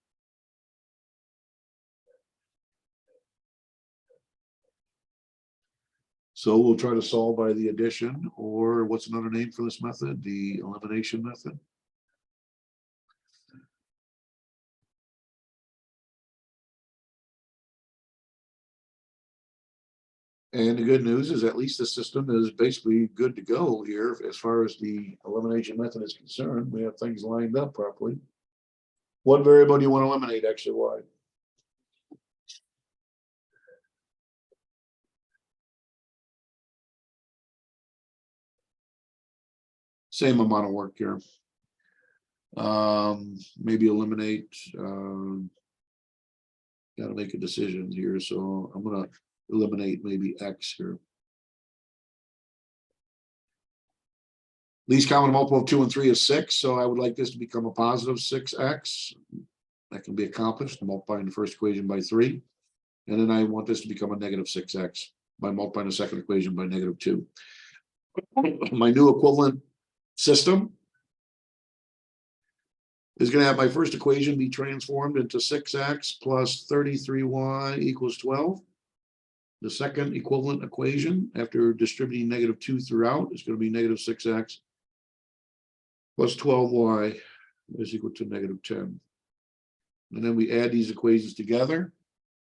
So we'll try to solve by the addition, or what's another name for this method? The elimination method. And the good news is at least the system is basically good to go here as far as the elimination method is concerned. We have things lined up properly. What variable do you want to eliminate, X or Y? Same amount of work here. Maybe eliminate, got to make a decision here. So I'm going to eliminate maybe X here. Least common multiple of 2 and 3 is 6. So I would like this to become a positive 6x. That can be accomplished multiplying the first equation by 3. And then I want this to become a negative 6x by multiplying the second equation by -2. My new equivalent system is going to have my first equation be transformed into 6x plus 33y equals 12. The second equivalent equation, after distributing -2 throughout, is going to be -6x plus 12y is equal to -10. And then we add these equations together.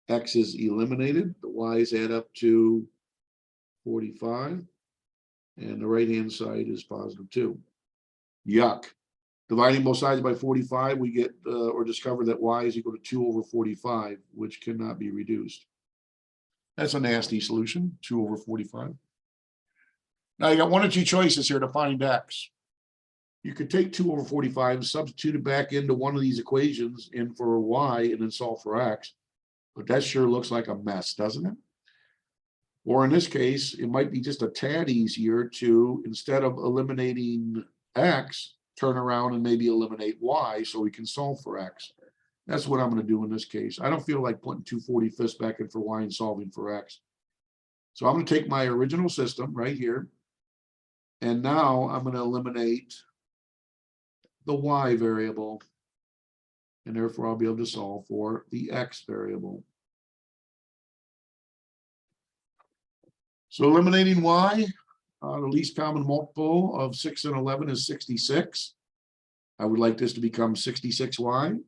X is eliminated. The y's add up to 45. And the right-hand side is +2. Yuck. Dividing both sides by 45, we get or discover that y is equal to 2 over 45, which cannot be reduced. That's a nasty solution, 2 over 45. Now you got one or two choices here to find x. You could take 2 over 45 and substitute it back into one of these equations in for y and then solve for x. But that sure looks like a mess, doesn't it? Or in this case, it might be just a tad easier to, instead of eliminating x, turn around and maybe eliminate y so we can solve for x. That's what I'm going to do in this case. I don't feel like putting 2/45 back in for y and solving for x. So I'm going to take my original system right here. And now I'm going to eliminate the y variable. And therefore I'll be able to solve for the x variable. So eliminating y, The least common multiple of 6 and 11 is 66. I would like this to become 66y,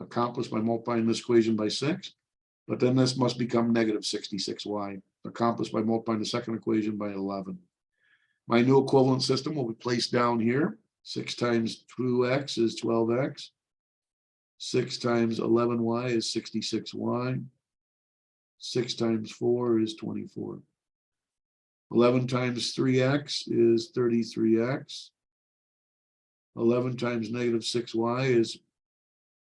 accomplished by multiplying this equation by 6. But then this must become negative 66y, accomplished by multiplying the second equation by 11. My new equivalent system will be placed down here. 6 times 2x is 12x. 6 times 11y is 66y. 6 times 4 is 24. 11 times 3x is 33x. 11 times negative 6y is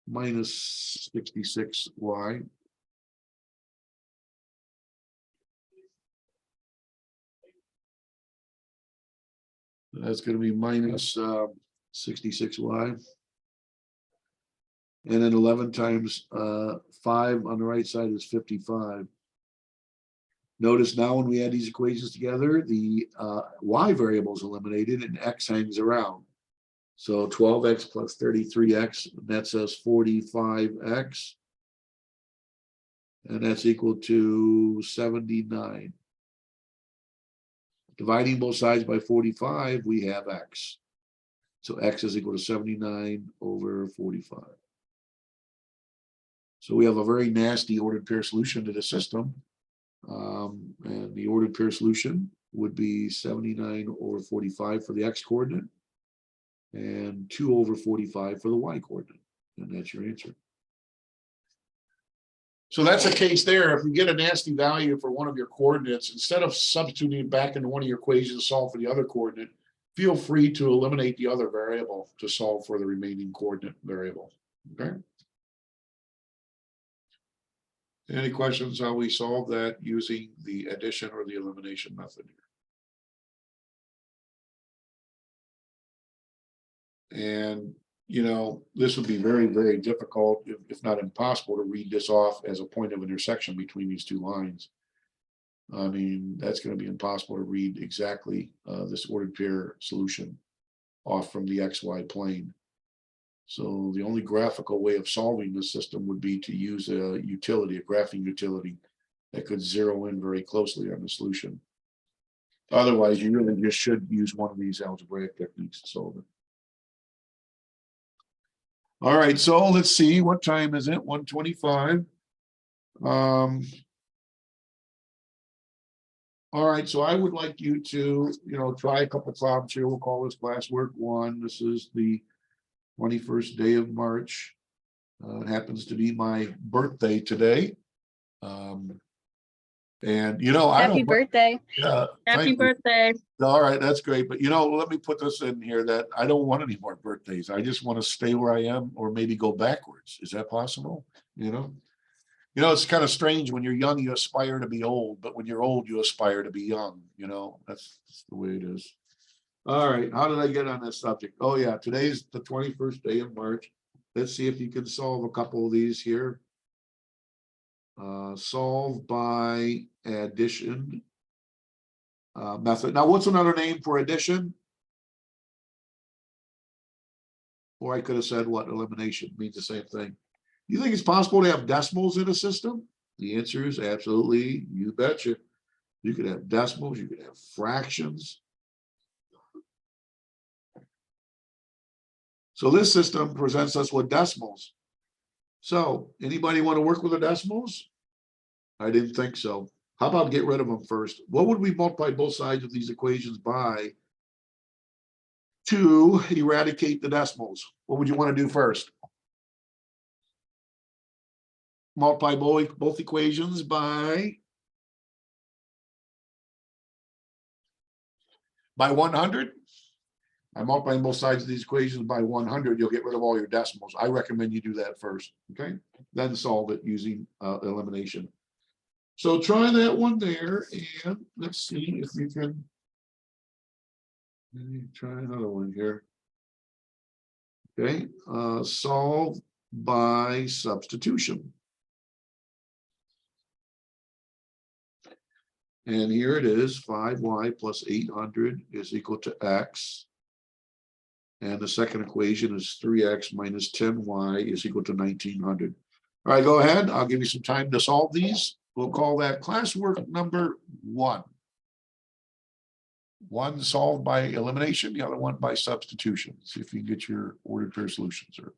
minus 66y. That's going to be minus 66y. And then 11 times 5 on the right side is 55. Notice now when we add these equations together, the y variable is eliminated and x hangs around. So 12x plus 33x, that says 45x. And that's equal to 79. Dividing both sides by 45, we have x. So x is equal to 79 over 45. So we have a very nasty ordered pair solution to the system. And the ordered pair solution would be 79 over 45 for the x coordinate and 2 over 45 for the y coordinate. And that's your answer. So that's a case there. If you get a nasty value for one of your coordinates, instead of substituting it back into one of your equations to solve for the other coordinate, feel free to eliminate the other variable to solve for the remaining coordinate variable. Okay. Any questions how we solve that using the addition or the elimination method here? And you know, this would be very, very difficult, if not impossible, to read this off as a point of intersection between these two lines. I mean, that's going to be impossible to read exactly this ordered pair solution off from the XY plane. So the only graphical way of solving this system would be to use a utility, a graphing utility that could zero in very closely on the solution. Otherwise, you really just should use one of these algebraic techniques to solve it. All right, so let's see, what time is it? 1:25. All right, so I would like you to, try a couple problems here. We'll call this classwork 1. This is the 21st day of March. It happens to be my birthday today. And Happy birthday. Happy birthday. All right, that's great. But let me put this in here that I don't want any more birthdays. I just want to stay where I am or maybe go backwards. Is that possible? It's kind of strange when you're young, you aspire to be old, but when you're old, you aspire to be young. That's the way it is. All right, how did I get on this subject? Oh yeah, today's the 21st day of March. Let's see if you can solve a couple of these here. Solve by addition method. Now, what's another name for addition? Or I could have said what? Elimination means the same thing. You think it's possible to have decimals in a system? The answer is absolutely, you betcha. You could have decimals, you could have fractions. So this system presents us with decimals. So anybody want to work with the decimals? I didn't think so. How about get rid of them first? What would we multiply both sides of these equations by to eradicate the decimals? What would you want to do first? Multiply both equations by 100. I'm multiplying both sides of these equations by 100. You'll get rid of all your decimals. I recommend you do that first, okay? Then solve it using elimination. So try that one there, and let's see if you can. Let me try another one here. Okay, solve by substitution. And here it is, 5y plus 800 is equal to x. And the second equation is 3x minus 10y is equal to 1900. All right, go ahead. I'll give you some time to solve these. We'll call that classwork number 1. one solved by elimination, the other one by substitution. See if you can get your ordered pair solutions or.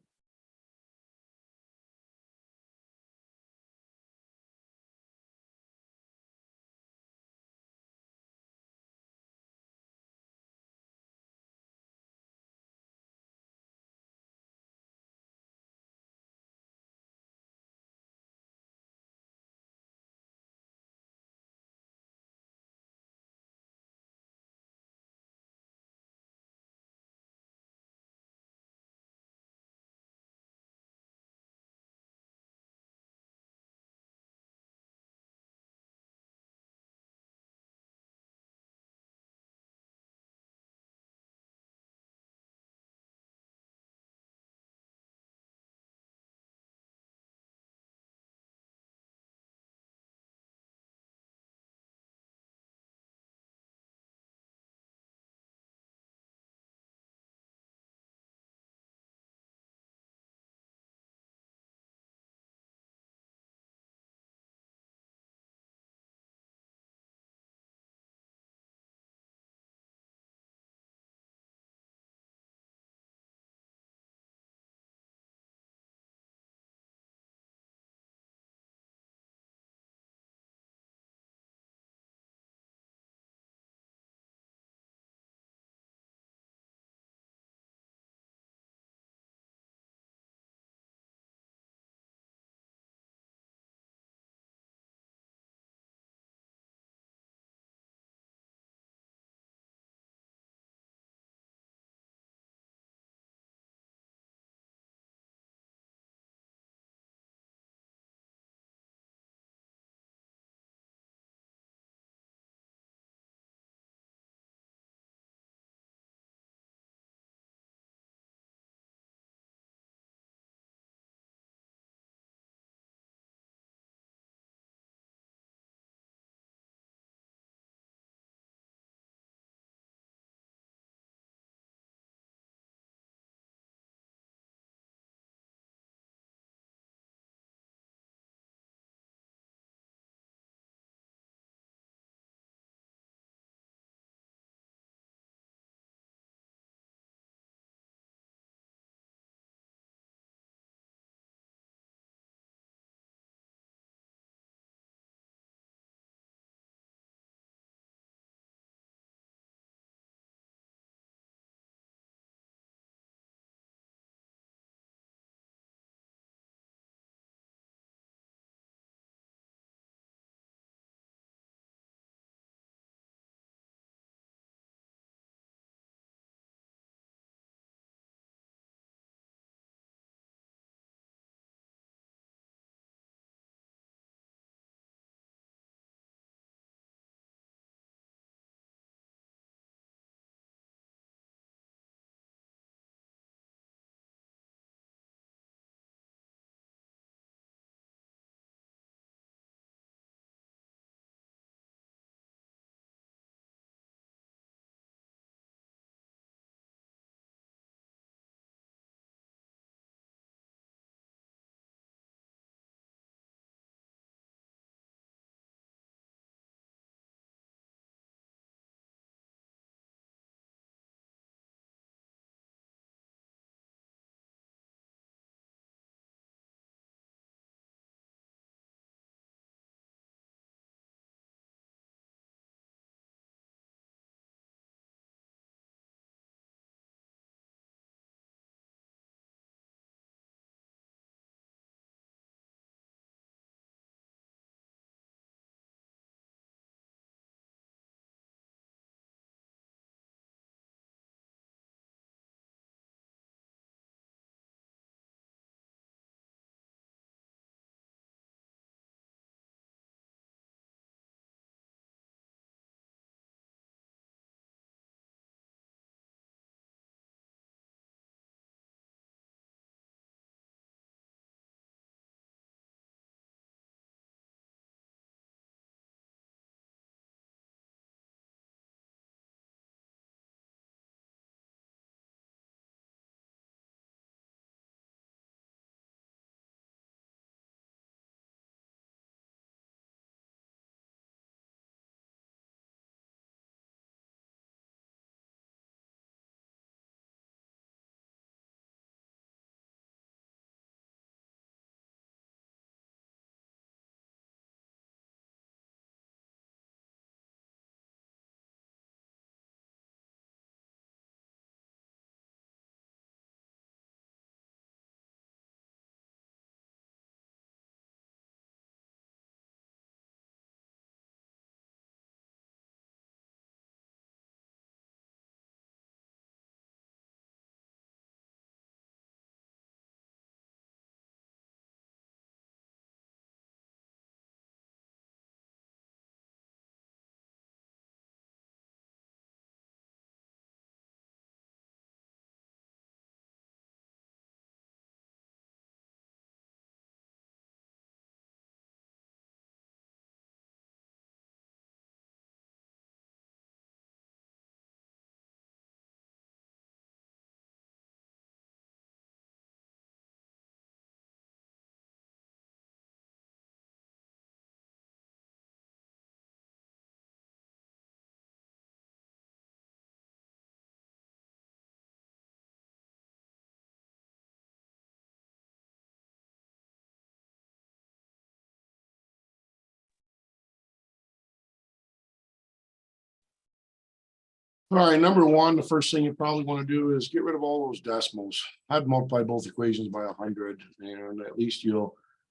All right, number one, the first thing you probably want to do is get rid of all those decimals. I'd multiply both equations by 100, and at least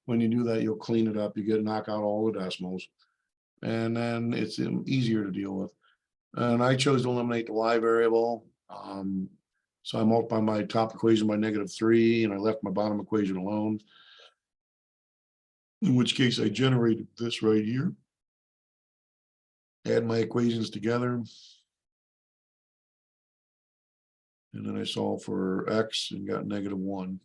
when you do that, you'll clean it up. You get knock out all the decimals, and then it's easier to deal with. And I chose to eliminate the y variable. So I multiplied my top equation by -3, and I left my bottom equation alone. In which case I generated this right here. Add my equations together. And then I solved for x and got -1.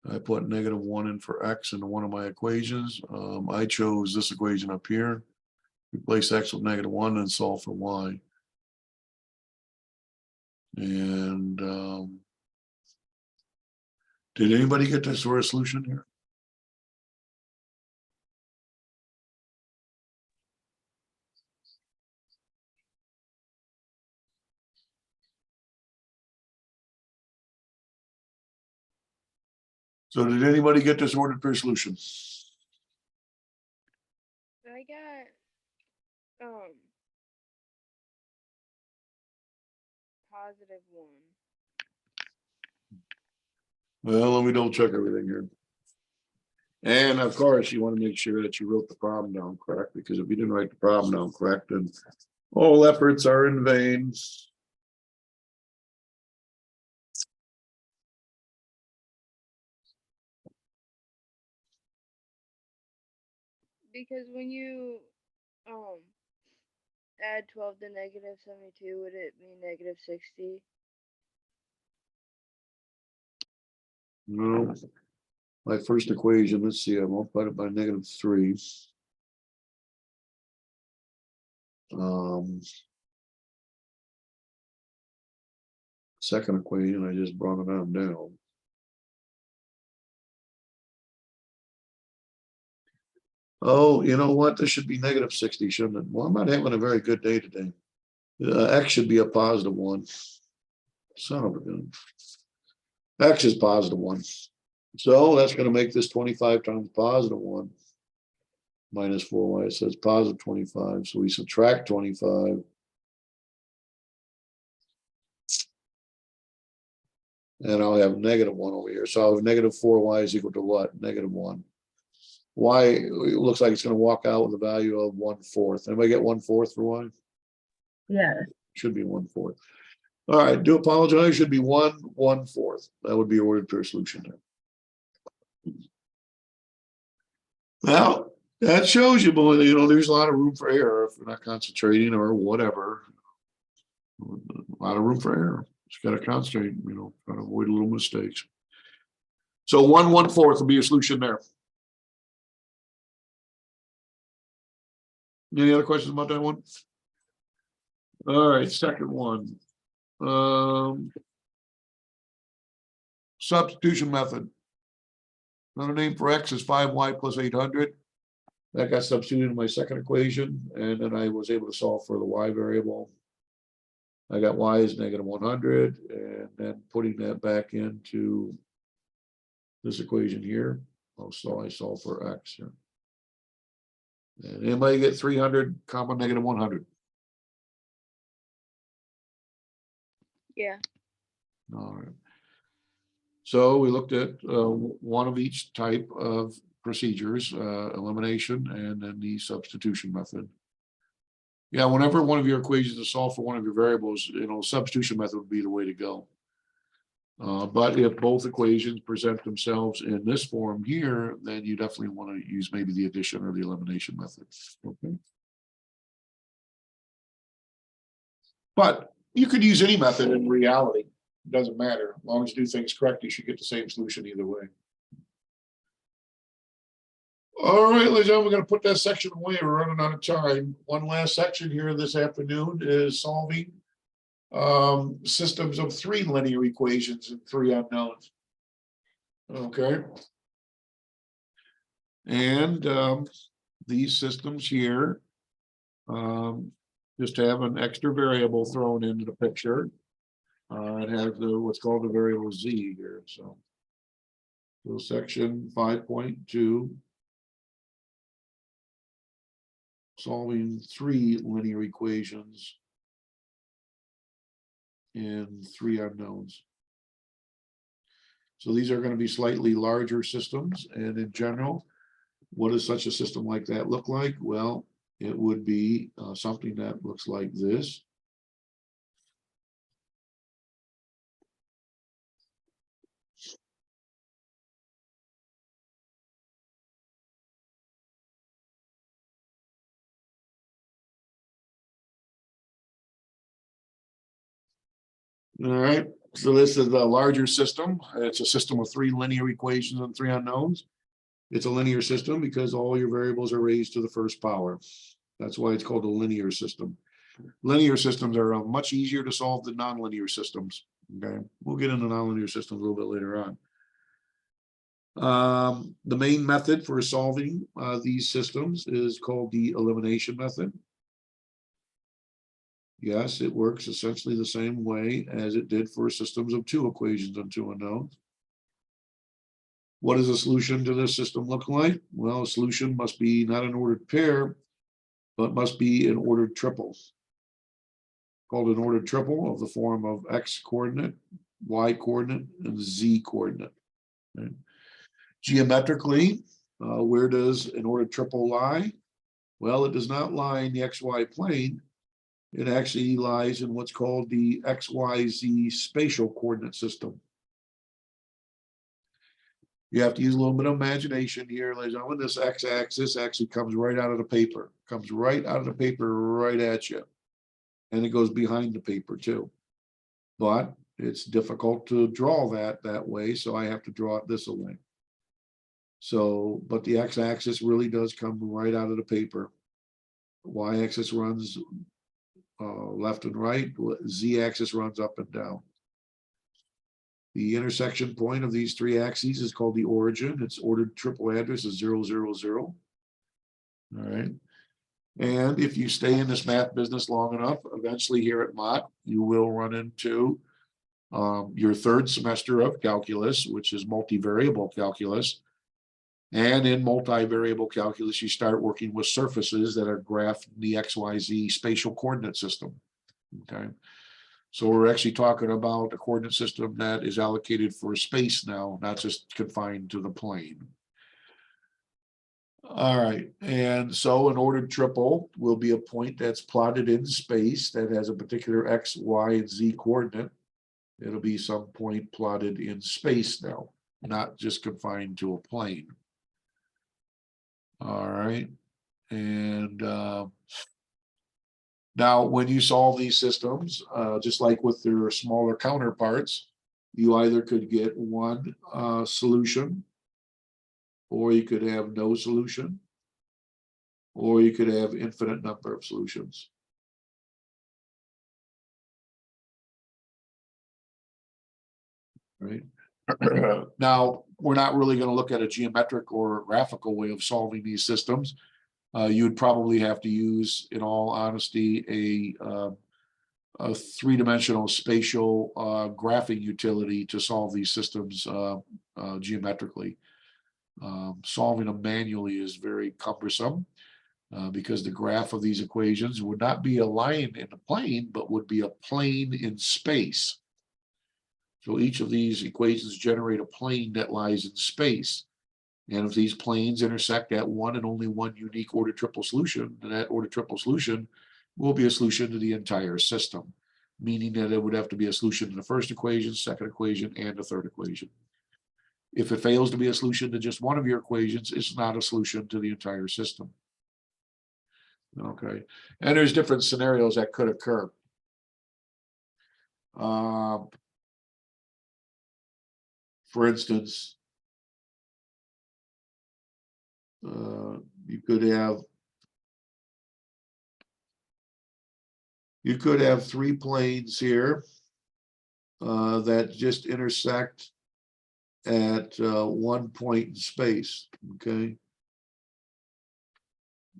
I put -1 in for x into one of my equations. I chose this equation up here. Replace x with -1 and solve for y. And did anybody get this sort of solution here? So did anybody get this ordered per solution? I got +1. Well, let me double check everything here. And of course, you want to make sure that you wrote the problem down correct, because if you didn't write the problem down correct, then all efforts are in vain. Because when you add 12 to -72, would it be -60? No. My first equation, let's see, I multiplied it by -3. Second equation, I just brought it on down. Oh, you know what? This should be -60, shouldn't it? Well, I'm not having a very good day today. X should be a +1. Son of a gun. X is +1. So that's going to make this 25 times +1 minus 4y. It says +25. So we subtract 25. And I'll have -1 over here. So I'll have -4y is equal to what? -1. Y, it looks like it's going to walk out with a value of 1/4. Anybody get 1/4 for y? Yeah. Should be 1/4. All right, do apologize. Should be 1/4. That would be ordered per solution there. Now, that shows you, boy, there's a lot of room for error if we're not concentrating or whatever. A lot of room for error. Just got to concentrate, try to avoid little mistakes. So 1/4 will be a solution there. Any other questions about that one? All right, second one. Substitution method. Another name for x is 5y plus 800. That got substituted in my second equation, and then I was able to solve for the y variable. I got y is -100, and then putting that back into this equation here. So I solve for x here. And anybody get 300, -100? Yeah. All right. So we looked at one of each type of procedures, elimination and then the substitution method. Yeah, whenever one of your equations is solved for one of your variables, substitution method would be the way to go. But if both equations present themselves in this form here, then you definitely want to use maybe the addition or the elimination method. Okay. But you could use any method in reality. It doesn't matter. As long as you do things correct, you should get the same solution either way. All right, ladies and gentlemen, we're going to put that section away. We're running out of time. One last section here this afternoon is solving systems of 3 linear equations and 3 unknowns. Okay. And these systems here just have an extra variable thrown into the picture. It has what's called the variable z here. So section 5.2, solving 3 linear equations and 3 unknowns. So these are going to be slightly larger systems, and in general, what does such a system like that look like? Well, it would be something that looks like this. All right, so this is a larger system. It's a system of 3 linear equations and 3 unknowns. It's a linear system because all your variables are raised to the first power. That's why it's called a linear system. Linear systems are much easier to solve than nonlinear systems. Okay, we'll get into nonlinear systems a little bit later on. The main method for solving these systems is called the elimination method. Yes, it works essentially the same way as it did for systems of 2 equations and 2 unknowns. What does a solution to this system look like? Well, a solution must be not an ordered pair, but must be an ordered triple. Called an ordered triple of the form of x coordinate, y coordinate, and z coordinate. Okay. Geometrically, where does an ordered triple lie? Well, it does not lie in the xy plane. It actually lies in what's called the XYZ spatial coordinate system. You have to use a little bit of imagination here, ladies and gentlemen. This x-axis actually comes right out of the paper, comes right out of the paper right at you. And it goes behind the paper too. But it's difficult to draw that way, so I have to draw it this way. So, but the x-axis really does come right out of the paper. Y-axis runs left and right, z-axis runs up and down. The intersection point of these 3 axes is called the origin. Its ordered triple address is 0, 0, 0. All right. And if you stay in this math business long enough, eventually here at Mott, you will run into your 3rd semester of calculus, which is multivariable calculus. And in multivariable calculus, you start working with surfaces that are graphed in the XYZ spatial coordinate system. Okay. So we're actually talking about a coordinate system that is allocated for space now, not just confined to the plane. All right. And so an ordered triple will be a point that's plotted in space that has a particular X, Y, and Z coordinate. It'll be some point plotted in space now, not just confined to a plane. All right. And now when you solve these systems, just like with their smaller counterparts, you either could get one solution, or you could have no solution, or you could have infinite number of solutions. Right. Now, we're not really going to look at a geometric or graphical way of solving these systems. You would probably have to use, in all honesty, a 3-dimensional spatial graphing utility to solve these systems geometrically. Solving them manually is very cumbersome because the graph of these equations would not be a line in a plane, but would be a plane in space. So each of these equations generate a plane that lies in space. And if these planes intersect at one and only one unique ordered triple solution, then that ordered triple solution will be a solution to the entire system, meaning that it would have to be a solution to the first equation, second equation, and the third equation. If it fails to be a solution to just one of your equations, it's not a solution to the entire system. Okay, and there's different scenarios that could occur. For instance, you could have 3 planes here that just intersect at one point in space. Okay,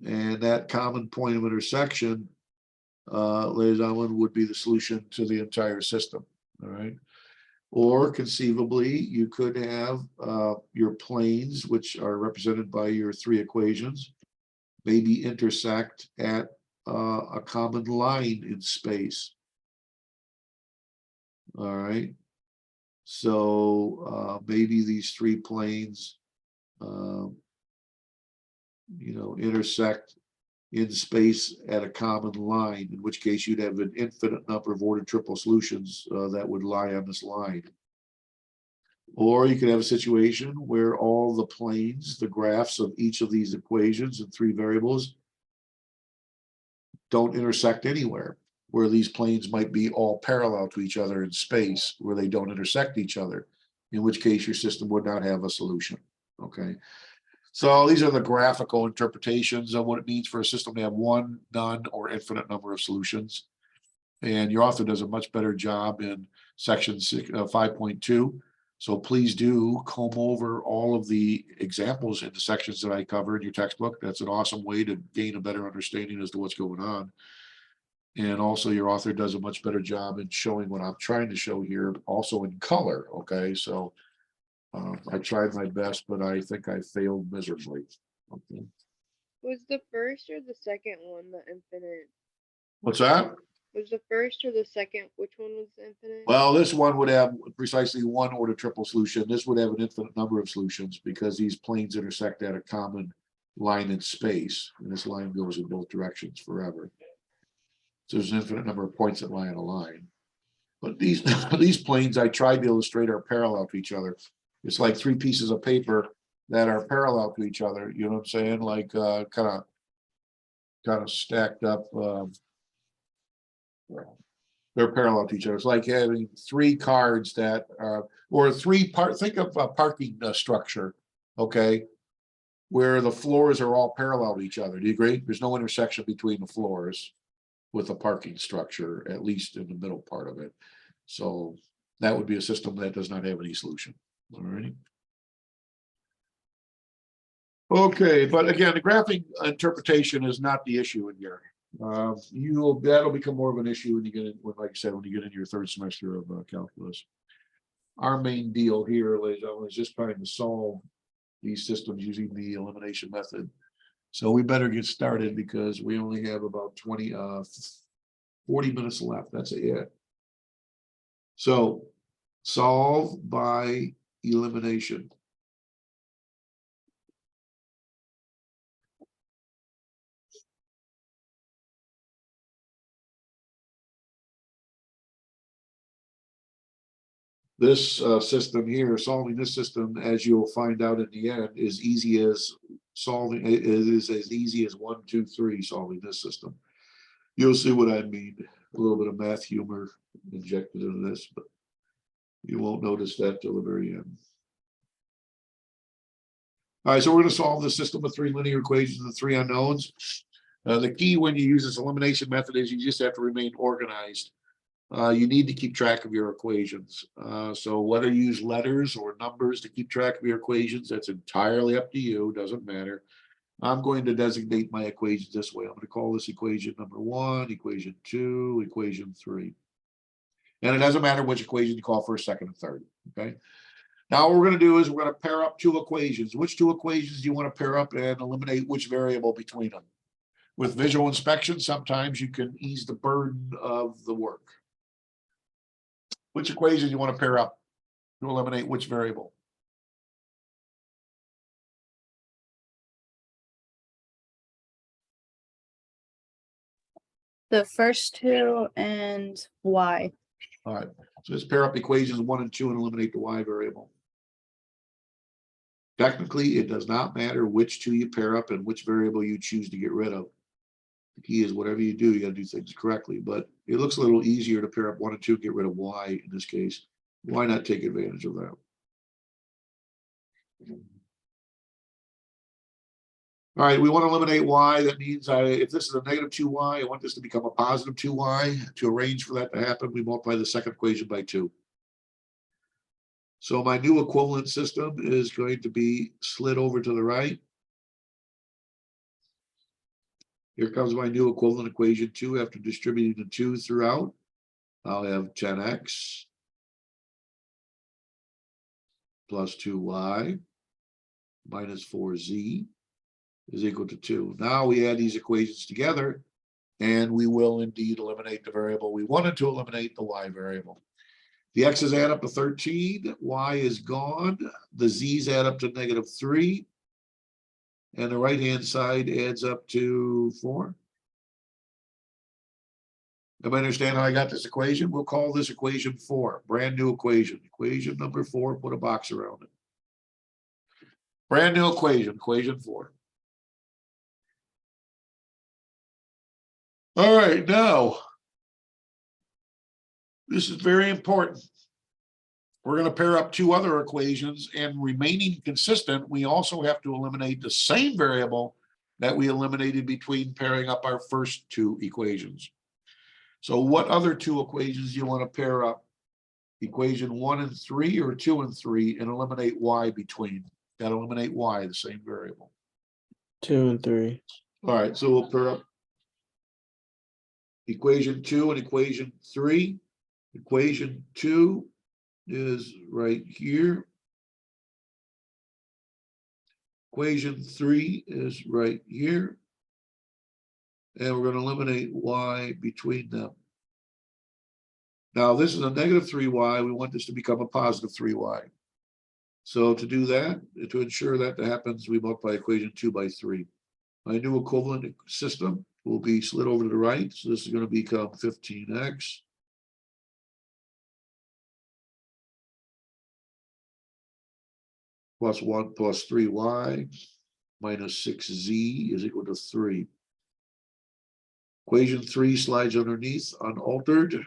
and that common point of intersection, ladies and gentlemen, would be the solution to the entire system. All right. Or conceivably, you could have your planes, which are represented by your 3 equations, maybe intersect at a common line in space. All right. So maybe these three planes, intersect in space at a common line, in which case you'd have an infinite number of ordered triple solutions that would lie on this line. Or you could have a situation where all the planes, the graphs of each of these equations and three variables don't intersect anywhere, where these planes might be all parallel to each other in space, where they don't intersect each other, in which case your system would not have a solution. Okay. So these are the graphical interpretations of what it means for a system to have one, none, or infinite number of solutions. And your author does a much better job in section 5.2. So please do comb over all of the examples in the sections that I cover in your textbook. That's an awesome way to gain a better understanding as to what's going on. And also your author does a much better job in showing what I'm trying to show here, also in color. Okay, so I tried my best, but I think I failed miserably. Okay. Was the first or the second one the infinite? What's that? Was the first or the second? Which one was the infinite? Well, this one would have precisely one order triple solution. This would have an infinite number of solutions because these planes intersect at a common line in space. And this line goes in both directions forever. So there's an infinite number of points that lie on a line. But these these planes I tried to illustrate are parallel to each other. It's like three pieces of paper that are parallel to each other. You know what I'm saying? Like kind of stacked up. They're parallel to each other. It's like having three cards that or think of a parking structure, okay, where the floors are all parallel to each other. Do you agree? There's no intersection between the floors with a parking structure, at least in the middle part of it. So that would be a system that does not have any solution. All right. Okay, but again, the graphic interpretation is not the issue in here. That'll become more of an issue when you get in, like I said, when you get into your third semester of calculus. Our main deal here, ladies and gentlemen, is just trying to solve these systems using the elimination method. So we better get started because we only have about 40 minutes left. That's it. So solve by elimination. This system here, solving this system, as you'll find out in the end, is easy as solving. It is as easy as 1, 2, 3 solving this system. You'll see what I mean. A little bit of math humor injected into this, but you won't notice that till the very end. All right, so we're going to solve the system of three linear equations and three unknowns. The key when you use this elimination method is you just have to remain organized. You need to keep track of your equations. So whether you use letters or numbers to keep track of your equations, that's entirely up to you. Doesn't matter. I'm going to designate my equations this way. I'm going to call this equation number 1, equation 2, equation 3. And it doesn't matter which equation you call first, second, and third. Okay. Now what we're going to do is we're going to pair up two equations. Which two equations do you want to pair up and eliminate which variable between them? With visual inspection, sometimes you can ease the burden of the work. Which equation do you want to pair up to eliminate which variable? The first two and y. All right, so let's pair up equations 1 and 2 and eliminate the y variable. Technically, it does not matter which two you pair up and which variable you choose to get rid of. The key is whatever you do, you got to do things correctly. But it looks a little easier to pair up 1 and 2, get rid of y in this case. Why not take advantage of that? All right, we want to eliminate y. That means if this is a negative 2y, I want this to become a positive 2y. To arrange for that to happen, we multiply the second equation by 2. So my new equivalent system is going to be slid over to the right. Here comes my new equivalent equation 2 after distributing the 2 throughout. I'll have 10x plus 2y minus 4z is equal to 2. Now we add these equations together and we will indeed eliminate the variable we wanted to eliminate, the y variable. The x's add up to 13, y is gone, the z's add up to -3, and the right-hand side adds up to 4. Everybody understand how I got this equation? We'll call this equation 4, brand new equation. Equation number 4, put a box around it. Brand new equation, equation 4. All right, now, this is very important. We're going to pair up two other equations, and remaining consistent, we also have to eliminate the same variable that we eliminated between pairing up our first two equations. So what other two equations do you want to pair up? Equation 1 and 3 or 2 and 3 and eliminate y between? Got to eliminate y, the same variable. 2 and 3. All right, so we'll pair up equation 2 and equation 3. Equation 2 is right here. Equation 3 is right here. And we're going to eliminate y between them. Now, this is a -3y. We want this to become a positive 3y. So to do that, to ensure that happens, we multiply equation 2 by 3. My new equivalent system will be slid over to the right. So this is going to become 15x plus 1 plus 3y minus 6z is equal to 3. Equation 3 slides underneath unaltered.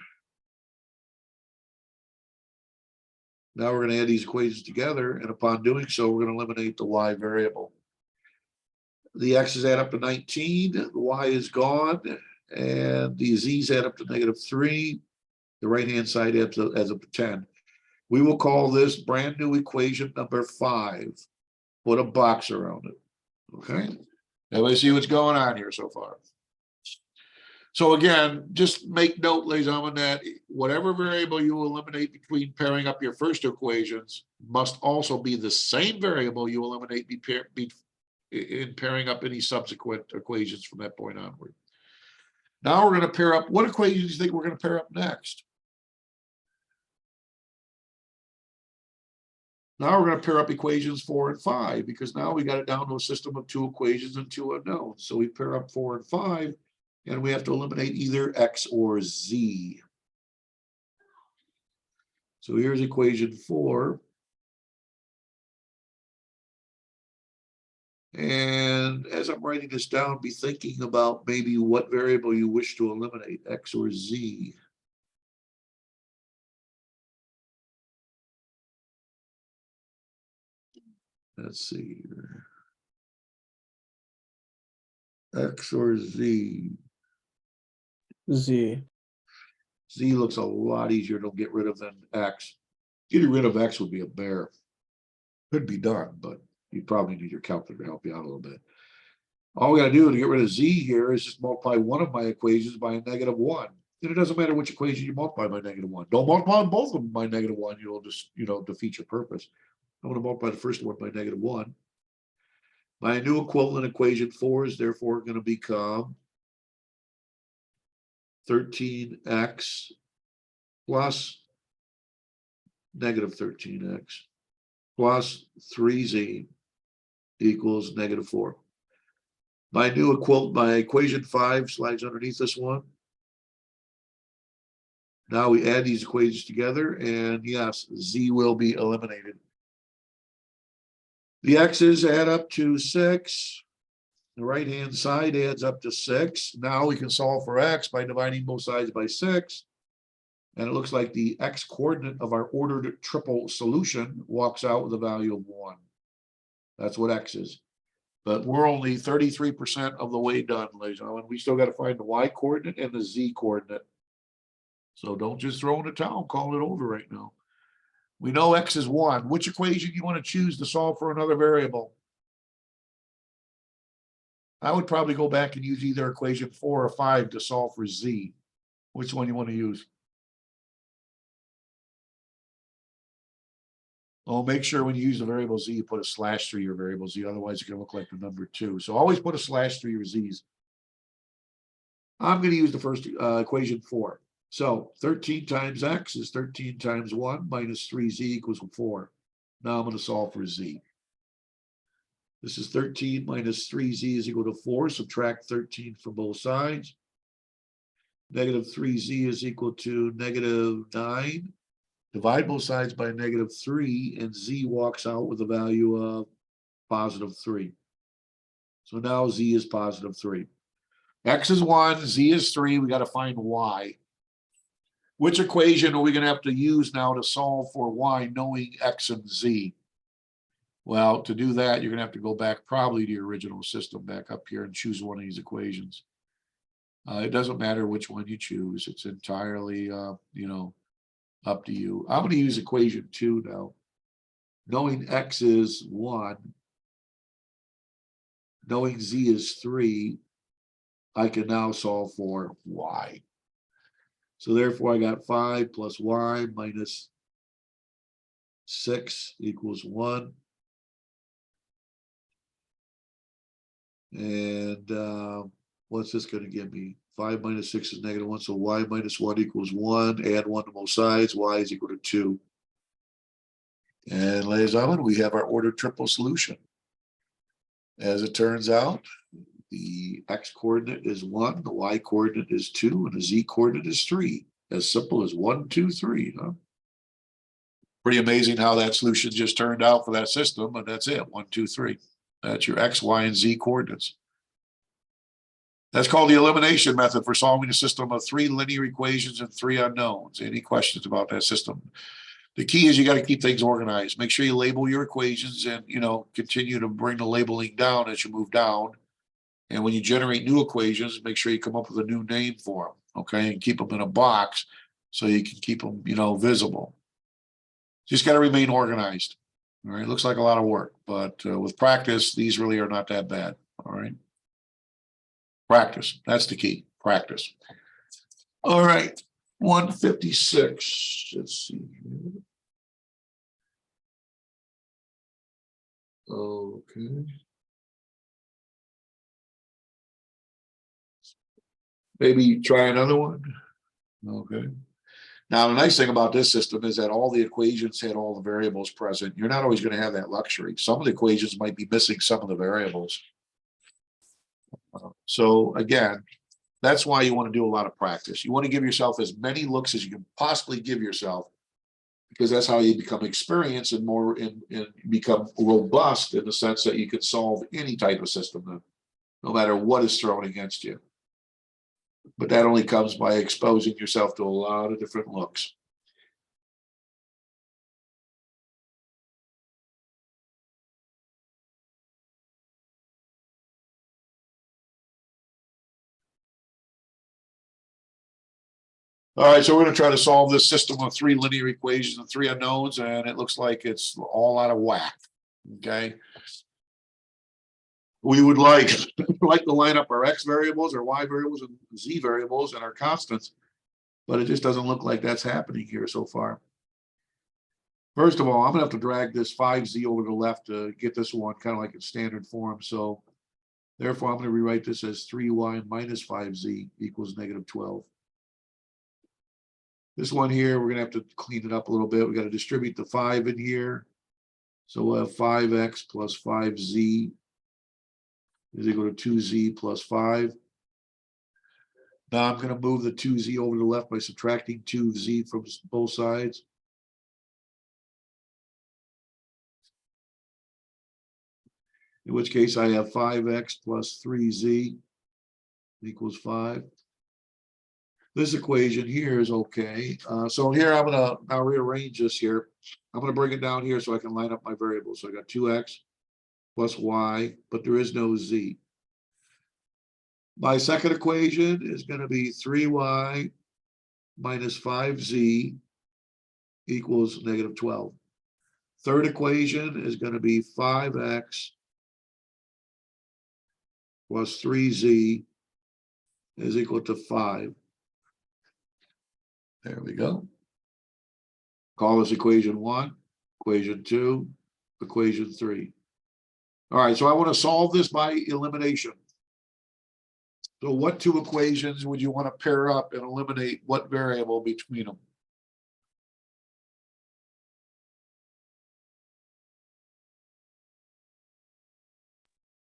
Now we're going to add these equations together, and upon doing so, we're going to eliminate the y variable. The x's add up to 19, the y is gone, and the z's add up to -3. The right-hand side adds up to 10. We will call this brand new equation number 5. Put a box around it. Okay? Everybody see what's going on here so far? So again, just make note, ladies and gentlemen, that whatever variable you eliminate between pairing up your first equations must also be the same variable you eliminate in pairing up any subsequent equations from that point onward. Now we're going to pair up. What equations do you think we're going to pair up next? Now we're going to pair up equations 4 and 5, because now we got it down to a system of 2 equations and 2 unknowns. So we pair up 4 and 5, and we have to eliminate either x or z. So here's equation 4. And as I'm writing this down, be thinking about maybe what variable you wish to eliminate, x or z. Let's see here. X or z. Z. Z looks a lot easier to get rid of than x. Getting rid of x would be a bear. Could be done, but you probably need your calculator to help you out a little bit. All we got to do to get rid of z here is just multiply one of my equations by a -1. And it doesn't matter which equation you multiply by -1. Don't multiply both of them by -1. You'll just, defeat your purpose. I'm going to multiply the first one by -1. My new equivalent equation 4 is therefore going to become 13x plus -13x plus 3z equals -4. My new my equation 5 slides underneath this one. Now we add these equations together, and yes, z will be eliminated. The x's add up to 6. The right-hand side adds up to 6. Now we can solve for x by dividing both sides by 6. And it looks like the x coordinate of our ordered triple solution walks out with a value of 1. That's what x is. But we're only 33% of the way done, ladies and gentlemen. We still got to find the y coordinate and the z coordinate. So don't just throw in the towel, call it over right now. We know x is 1. Which equation do you want to choose to solve for another variable? I would probably go back and use either equation 4 or 5 to solve for z. Which one you want to use? Oh, make sure when you use the variable z, you put a slash through your variable z. Otherwise, it's going to look like the number 2. So always put a slash through your z's. I'm going to use the first equation 4. So 13 times x is 13 times 1 minus 3z equals 4. Now I'm going to solve for z. This is 13 minus 3z is equal to 4. Subtract 13 from both sides. Negative 3z is equal to negative 9. Divide both sides by negative 3, and z walks out with a value of positive 3. So now z is positive 3. X is 1, z is 3. We got to find y. Which equation are we going to have to use now to solve for y, knowing x and z? Well, to do that, you're going to have to go back probably to your original system, back up here and choose one of these equations. It doesn't matter which one you choose. It's entirely, you know, up to you. I'm going to use equation 2 now. Knowing x is 1, knowing z is 3, I can now solve for y. So therefore, I got 5 plus y minus 6 equals 1. And what's this going to give me? 5 minus 6 is negative 1. So y minus 1 equals 1. Add 1 to both sides. Y is equal to 2. And ladies and gentlemen, we have our ordered triple solution. As it turns out, the x coordinate is 1, the y coordinate is 2, and the z coordinate is 3. As simple as 1, 2, 3. Huh? Pretty amazing how that solution just turned out for that system, and that's it. 1, 2, 3. That's your x, y, and z coordinates. That's called the elimination method for solving a system of 3 linear equations and 3 unknowns. Any questions about that system? The key is you got to keep things organized. Make sure you label your equations and, you know, continue to bring the labeling down as you move down. And when you generate new equations, make sure you come up with a new name for them, okay? And keep them in a box so you can keep them, you know, visible. Just got to remain organized. All right, looks like a lot of work, but with practice, these really are not that bad. All right. Practice, that's the key, practice. All right, 156. Let's see here. Okay. Maybe try another one. Okay. Now, the nice thing about this system is that all the equations had all the variables present. You're not always going to have that luxury. Some of the equations might be missing some of the variables. So again, that's why you want to do a lot of practice. You want to give yourself as many looks as you can possibly give yourself, because that's how you become experienced and more and become robust in the sense that you can solve any type of system, no matter what is thrown against you. But that only comes by exposing yourself to a lot of different looks. All right, so we're going to try to solve this system of 3 linear equations and 3 unknowns, and it looks like it's all out of whack. Okay. We would like to line up our x variables, our y variables, and z variables, and our constants, but it just doesn't look like that's happening here so far. First of all, I'm going to have to drag this 5z over to the left to get this one kind of like in standard form. So therefore, I'm going to rewrite this as 3y minus 5z equals negative 12. This one here, we're going to have to clean it up a little bit. We got to distribute the 5 in here. So we'll have 5x plus 5z is equal to 2z plus 5. Now I'm going to move the 2z over to the left by subtracting 2z from both sides. In which case I have 5x plus 3z equals 5. This equation here is okay. So here I'm going to now rearrange this here. I'm going to bring it down here so I can line up my variables. So I got 2x plus y, but there is no z. My second equation is going to be 3y minus 5z equals negative 12. Third equation is going to be 5x plus 3z is equal to 5. There we go. Call this equation 1, equation 2, equation 3. All right, so I want to solve this by elimination. So what two equations would you want to pair up and eliminate what variable between them?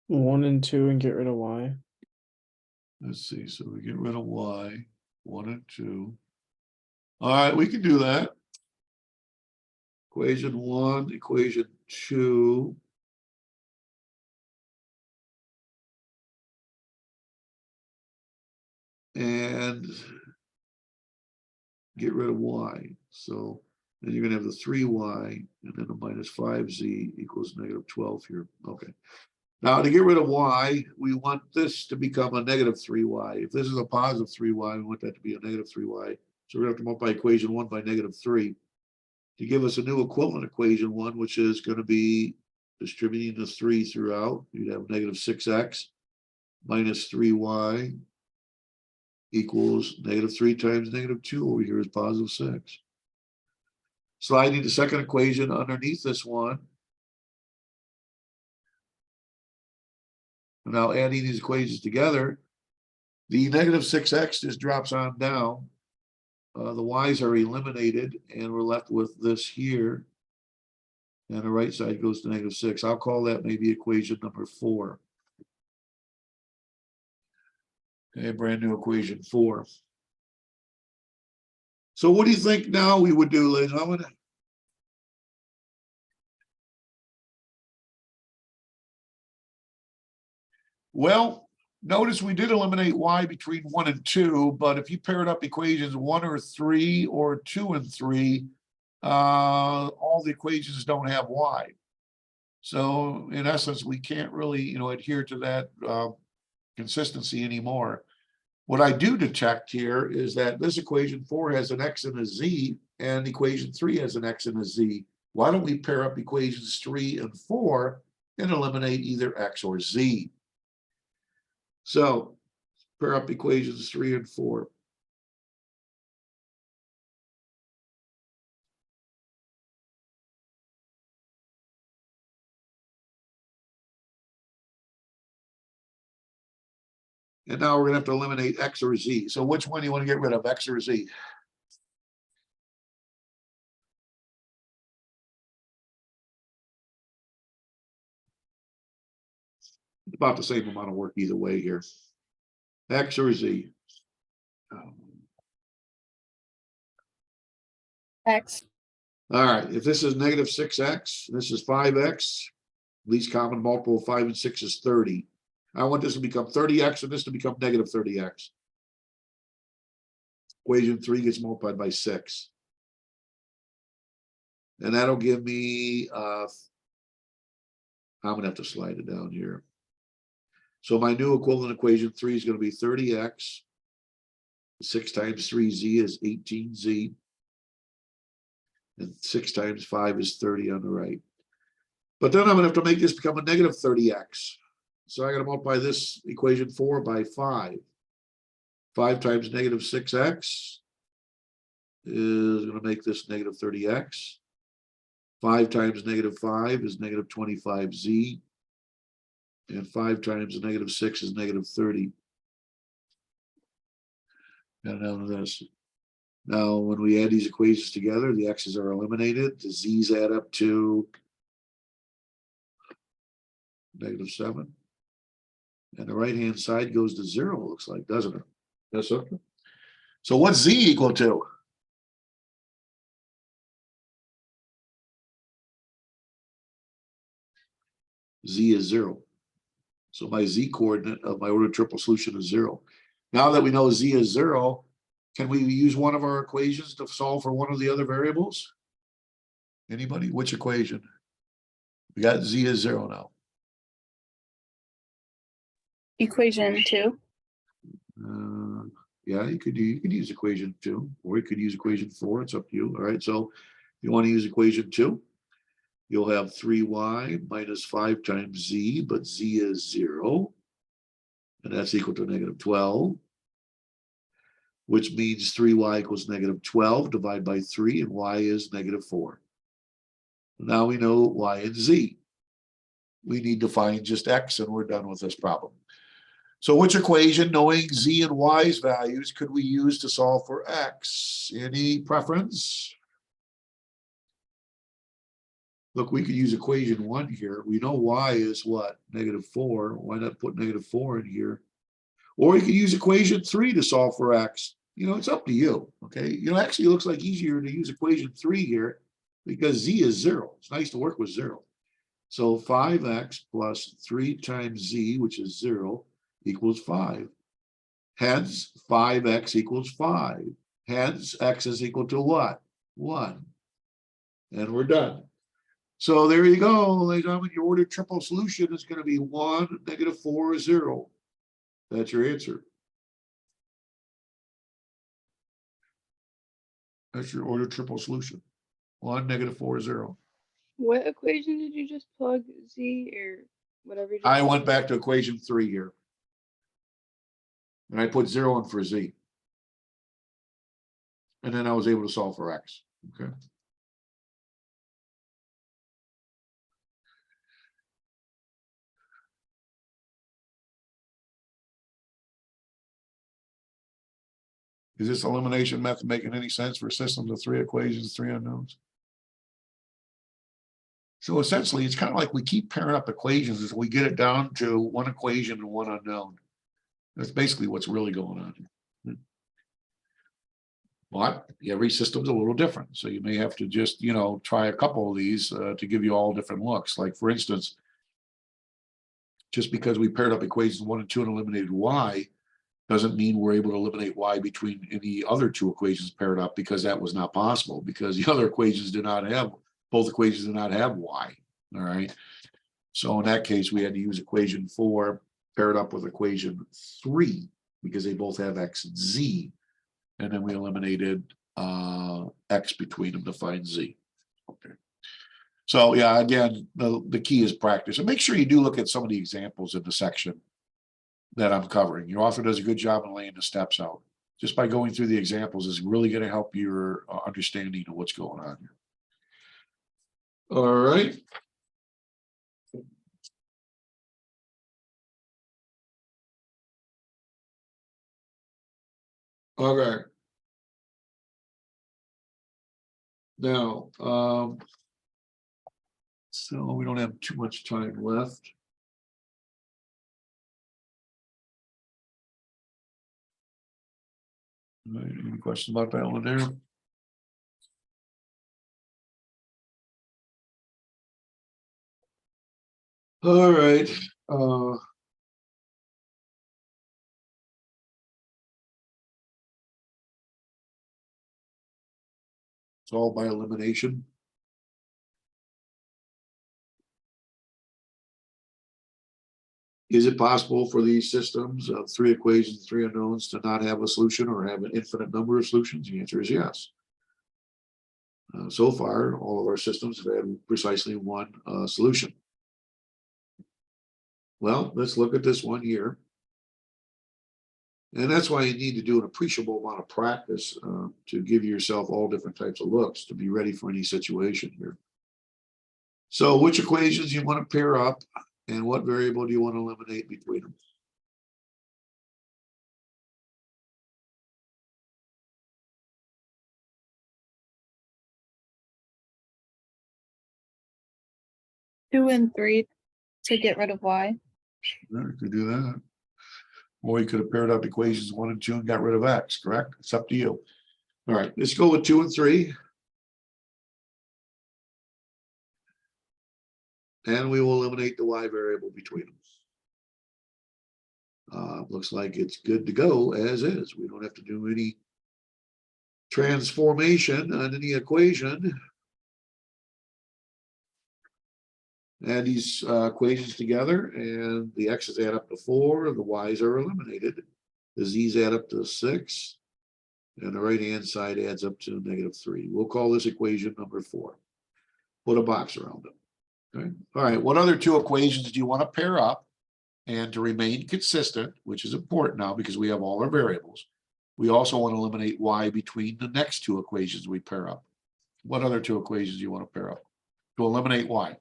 One and two and get rid of y. Let's see, so we get rid of y, 1 and 2. All right, we can do that. Equation 1, equation 2. And get rid of y. So then you're gonna have the 3y and then a minus 5z equals negative 12 here. Okay. Now to get rid of y, we want this to become a negative 3y. If this is a positive 3y, we want that to be a negative 3y. So we're gonna have to multiply equation 1 by negative 3 to give us a new equivalent equation 1, which is going to be distributing the 3 throughout. You'd have negative 6x minus 3y equals negative 3 times negative 2 over here is positive 6. Sliding the second equation underneath this one. Now adding these equations together, the negative 6x just drops on down. The y's are eliminated and we're left with this here. And the right side goes to negative 6. I'll call that maybe equation number 4. Okay, brand new equation 4. So what do you think now we would do, Liz? Well, notice we did eliminate y between 1 and 2, but if you paired up equations 1 or 3 or 2 and 3, all the equations don't have y. So in essence, we can't really, adhere to that consistency anymore. What I do detect here is that this equation 4 has an x and a z, and equation 3 has an x and a z. Why don't we pair up equations 3 and 4 and eliminate either x or z? So pair up equations 3 and 4. And now we're going to have to eliminate x or z. So which one do you want to get rid of, x or z? About the same amount of work either way here. X or z? X. All right, if this is negative 6x, this is 5x, least common multiple of 5 and 6 is 30. I want this to become 30x and this to become negative 30x. Equation 3 gets multiplied by 6. And that'll give me, I'm going to have to slide it down here. So my new equivalent equation 3 is going to be 30x. 6 times 3z is 18z. And 6 times 5 is 30 on the right. But then I'm going to have to make this become a negative 30x. So I got to multiply this equation 4 by 5. 5 times negative 6x is going to make this negative 30x. 5 times negative 5 is negative 25z. And 5 times negative 6 is negative 30. And now this. Now, when we add these equations together, the x's are eliminated. The z's add up to negative 7. And the right-hand side goes to 0, looks like, doesn't it? Yes, sir. So what's z equal to? Z is 0. So my z coordinate of my ordered triple solution is 0. Now that we know z is 0, can we use one of our equations to solve for one of the other variables? Anybody? Which equation? We got z is 0 now. Equation 2. Yeah, you could use equation 2, or you could use equation 4. It's up to you. All right. So if you want to use equation 2, you'll have 3y minus 5 times z, but z is 0. And that's equal to negative 12. Which means 3y equals negative 12 divided by 3, and y is negative 4. Now we know y and z. We need to find just x, and we're done with this problem. So which equation, knowing z and y's values, could we use to solve for x? Any preference? Look, we could use equation 1 here. We know y is what? -4. Why not put -4 in here? Or you could use equation 3 to solve for x. You know, it's up to you, okay? You know, actually it looks like easier to use equation 3 here because z is 0. It's nice to work with 0. So 5x plus 3 times z, which is 0, equals 5. Hence, 5x equals 5. Hence, x is equal to what? 1. And we're done. So there you go, ladies and gentlemen, your ordered triple solution is going to be 1, -4, 0. That's your answer. That's your ordered triple solution. 1, -4, 0. What equation did you just plug z or whatever you just I went plugged in? back to equation 3 here. And I put 0 in for z. And then I was able to solve for x. Okay. Is this elimination method making any sense for systems of 3 equations, 3 unknowns? So essentially, it's kind of like we keep pairing up equations as we get it down to 1 equation and 1 unknown. That's basically what's really going on here. But every system's a little different. So you may have to just, you know, try a couple of these to give you all different looks. Like for instance, just because we paired up equations 1 and 2 and eliminated y, doesn't mean we're able to eliminate y between any other 2 equations paired up, because that was not possible, because the other equations did not have, both equations did not have y. All right. So in that case, we had to use equation 4 paired up with equation 3 because they both have x and z. And then we eliminated x between them to find z. Okay. So yeah, again, the key is practice. And make sure you do look at some of the examples in the section that I'm covering. Your author does a good job in laying the steps out. Just by going through the examples is really going to help your understanding of what's going on here. All right. Okay. Now, so we don't have too much time left. All right, any questions about that one there? All right. It's all by elimination. Is it possible for these systems of 3 equations, 3 unknowns to not have a solution or have an infinite number of solutions? The answer is yes. So far, all of our systems have had precisely 1 solution. Well, let's look at this one here. And that's why you need to do an appreciable amount of practice to give yourself all different types of looks to be ready for any situation here. So which equations you want to pair up and what variable do you want to eliminate between them? Two and 3 to get rid of y. You could do that. Or you could have paired up equations 1 and 2 and got rid of x, correct? It's up to you. All right, let's go with 2 and 3. And we will eliminate the y variable between them. Looks like it's good to go as is. We don't have to do any transformation on any equation. Add these equations together and the x's add up to 4, the y's are eliminated. The z's add up to 6, and the right-hand side adds up to -3. We'll call this equation number 4. Put a box around it. Okay. All right, what other 2 equations do you want to pair up? And to remain consistent, which is important now because we have all our variables, we also want to eliminate y between the next 2 equations we pair up. What other 2 equations do you want to pair up to eliminate y?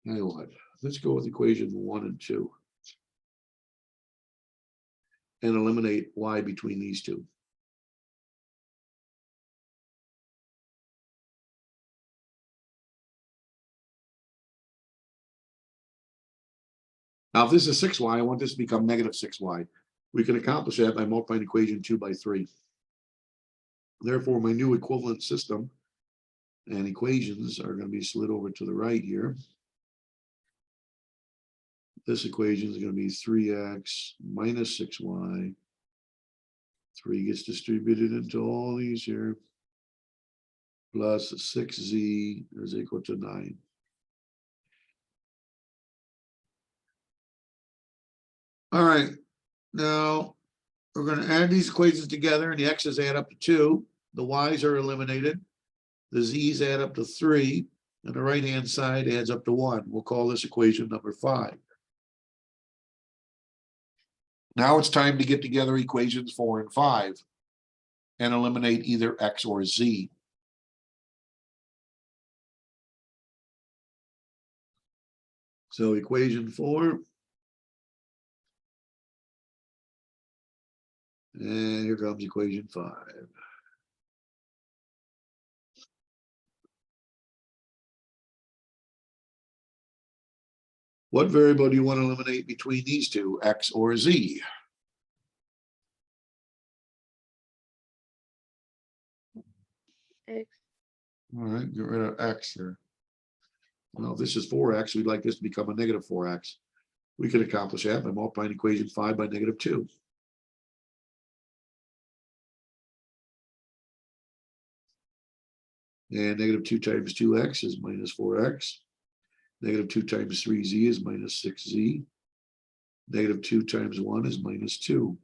Tell you what, let's go with equation 1 and 2. And eliminate y between these two. Now, if this is 6y, I want this to become negative 6y. We can accomplish that by multiplying equation 2 by 3. Therefore, my new equivalent system and equations are going to be slid over to the right here. This equation is going to be 3x minus 6y. 3 gets distributed into all these here. Plus 6z is equal to 9. All right, now we're going to add these equations together, and the x's add up to 2. The y's are eliminated. The z's add up to 3, and the right-hand side adds up to 1. We'll call this equation number 5. Now it's time to get together equations 4 and 5 and eliminate either x or z. So equation 4. And here comes equation 5. What variable do you want to eliminate between these two, x or z? X. All right, get rid of x here. Well, if this is 4x, we'd like this to become a negative 4x. We could accomplish that by multiplying equation 5 by negative 2. And negative 2 times 2x is minus 4x. Negative 2 times 3z is minus 6z. Negative 2 times 1 is minus 2.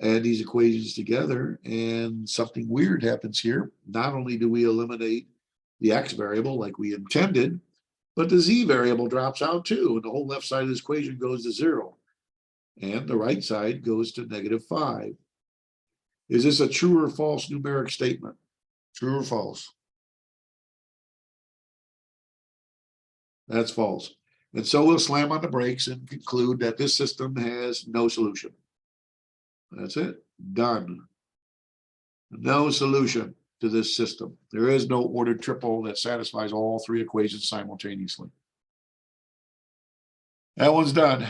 Add these equations together, and something weird happens here. Not only do we eliminate the x variable like we intended, but the z variable drops out too, and the whole left side of this equation goes to 0. And the right side goes to negative 5. Is this a true or false numeric statement? True or false? That's false. And so we'll slam on the brakes and conclude that this system has no solution. That's it. Done. No solution to this system. There is no ordered triple that satisfies all 3 equations simultaneously. That one's done.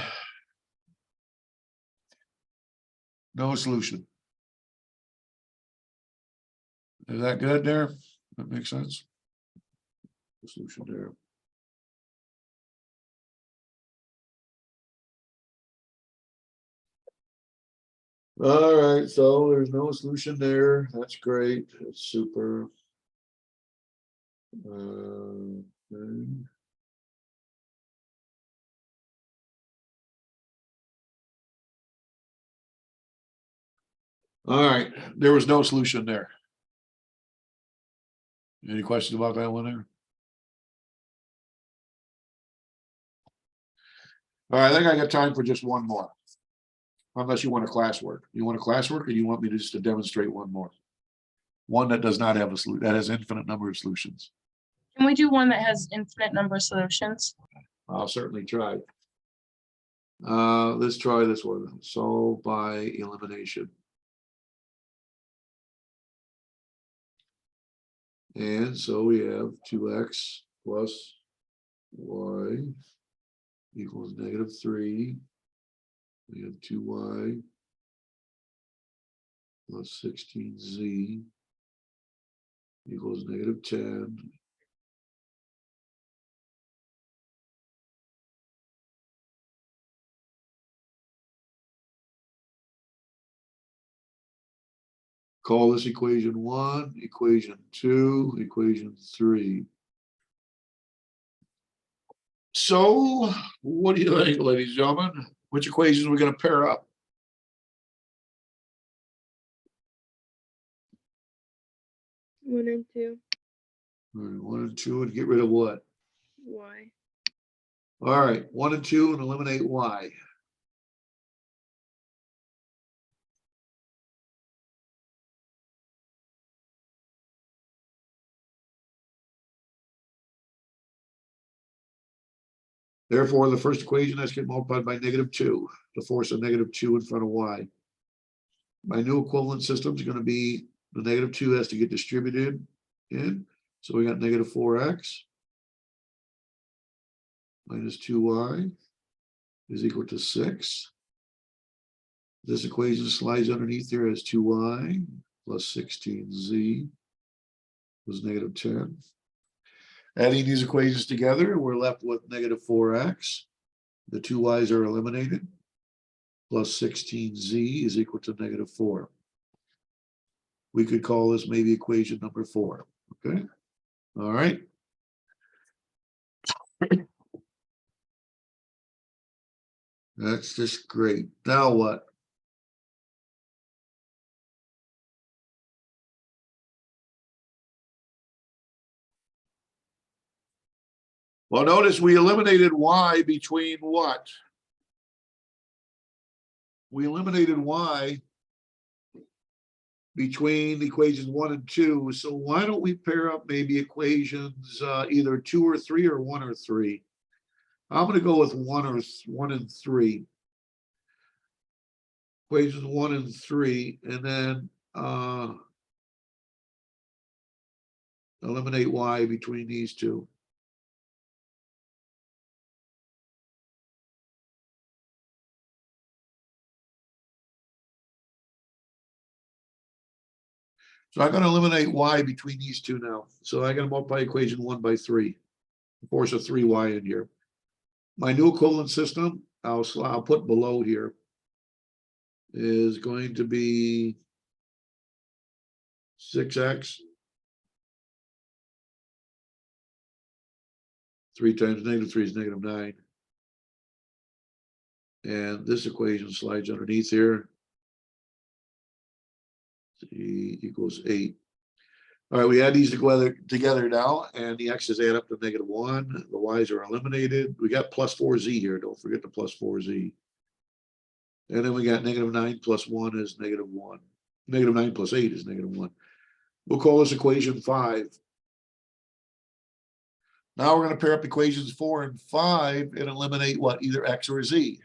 No solution. Is that good there? That makes sense. No solution there. All right, so there's no solution there. That's great. That's super. Okay. All right, there was no solution there. Any questions about that one there? All right, I think I got time for just one more. Unless you want a classwork. You want a classwork, or you want me to just to demonstrate one more? One that does not have a solution, that has infinite number of solutions. Can we do one that has infinite number of solutions? I'll certainly try. Let's try this one. Solve by elimination. And so we have 2x plus y equals negative 3. We have 2y plus 16z equals negative 10. Call this equation 1, equation 2, equation 3. So, what do you think, ladies and gentlemen? Which equations are we going to pair up? One and two. All right, 1 and 2, and get rid of what? Y. All right, 1 and 2, and eliminate y. Therefore, the first equation has to get multiplied by -2 to force a -2 in front of y. My new equivalent system is going to be the -2 has to get distributed in. So we got -4x minus 2y is equal to 6. This equation slides underneath there as 2y plus 16z was -10. Adding these equations together, we're left with -4x. The two y's are eliminated. Plus 16z is equal to -4. We could call this maybe equation number 4. Okay. All right. That's just great. Now what? Well, notice we eliminated y between what? We eliminated y between equations 1 and 2. So why don't we pair up maybe equations either 2 or 3 or 1 or 3? I'm going to go with 1 and 3. Equations 1 and 3, and then eliminate y between these two. So I'm going to eliminate y between these two now. So I'm going to multiply equation 1 by 3. Force a 3y in here. My new equivalent system, I'll put below here, is going to be 6x 3 times -3 is -9. And this equation slides underneath here. C equals 8. All right, we add these together now, and the x's add up to -1. The y's are eliminated. We got plus 4z here. Don't forget the plus 4z. And then we got -9 plus 1 is -1. -9 plus 8 is -1. We'll call this equation 5. Now we're going to pair up equations 4 and 5 and eliminate what? Either x or z.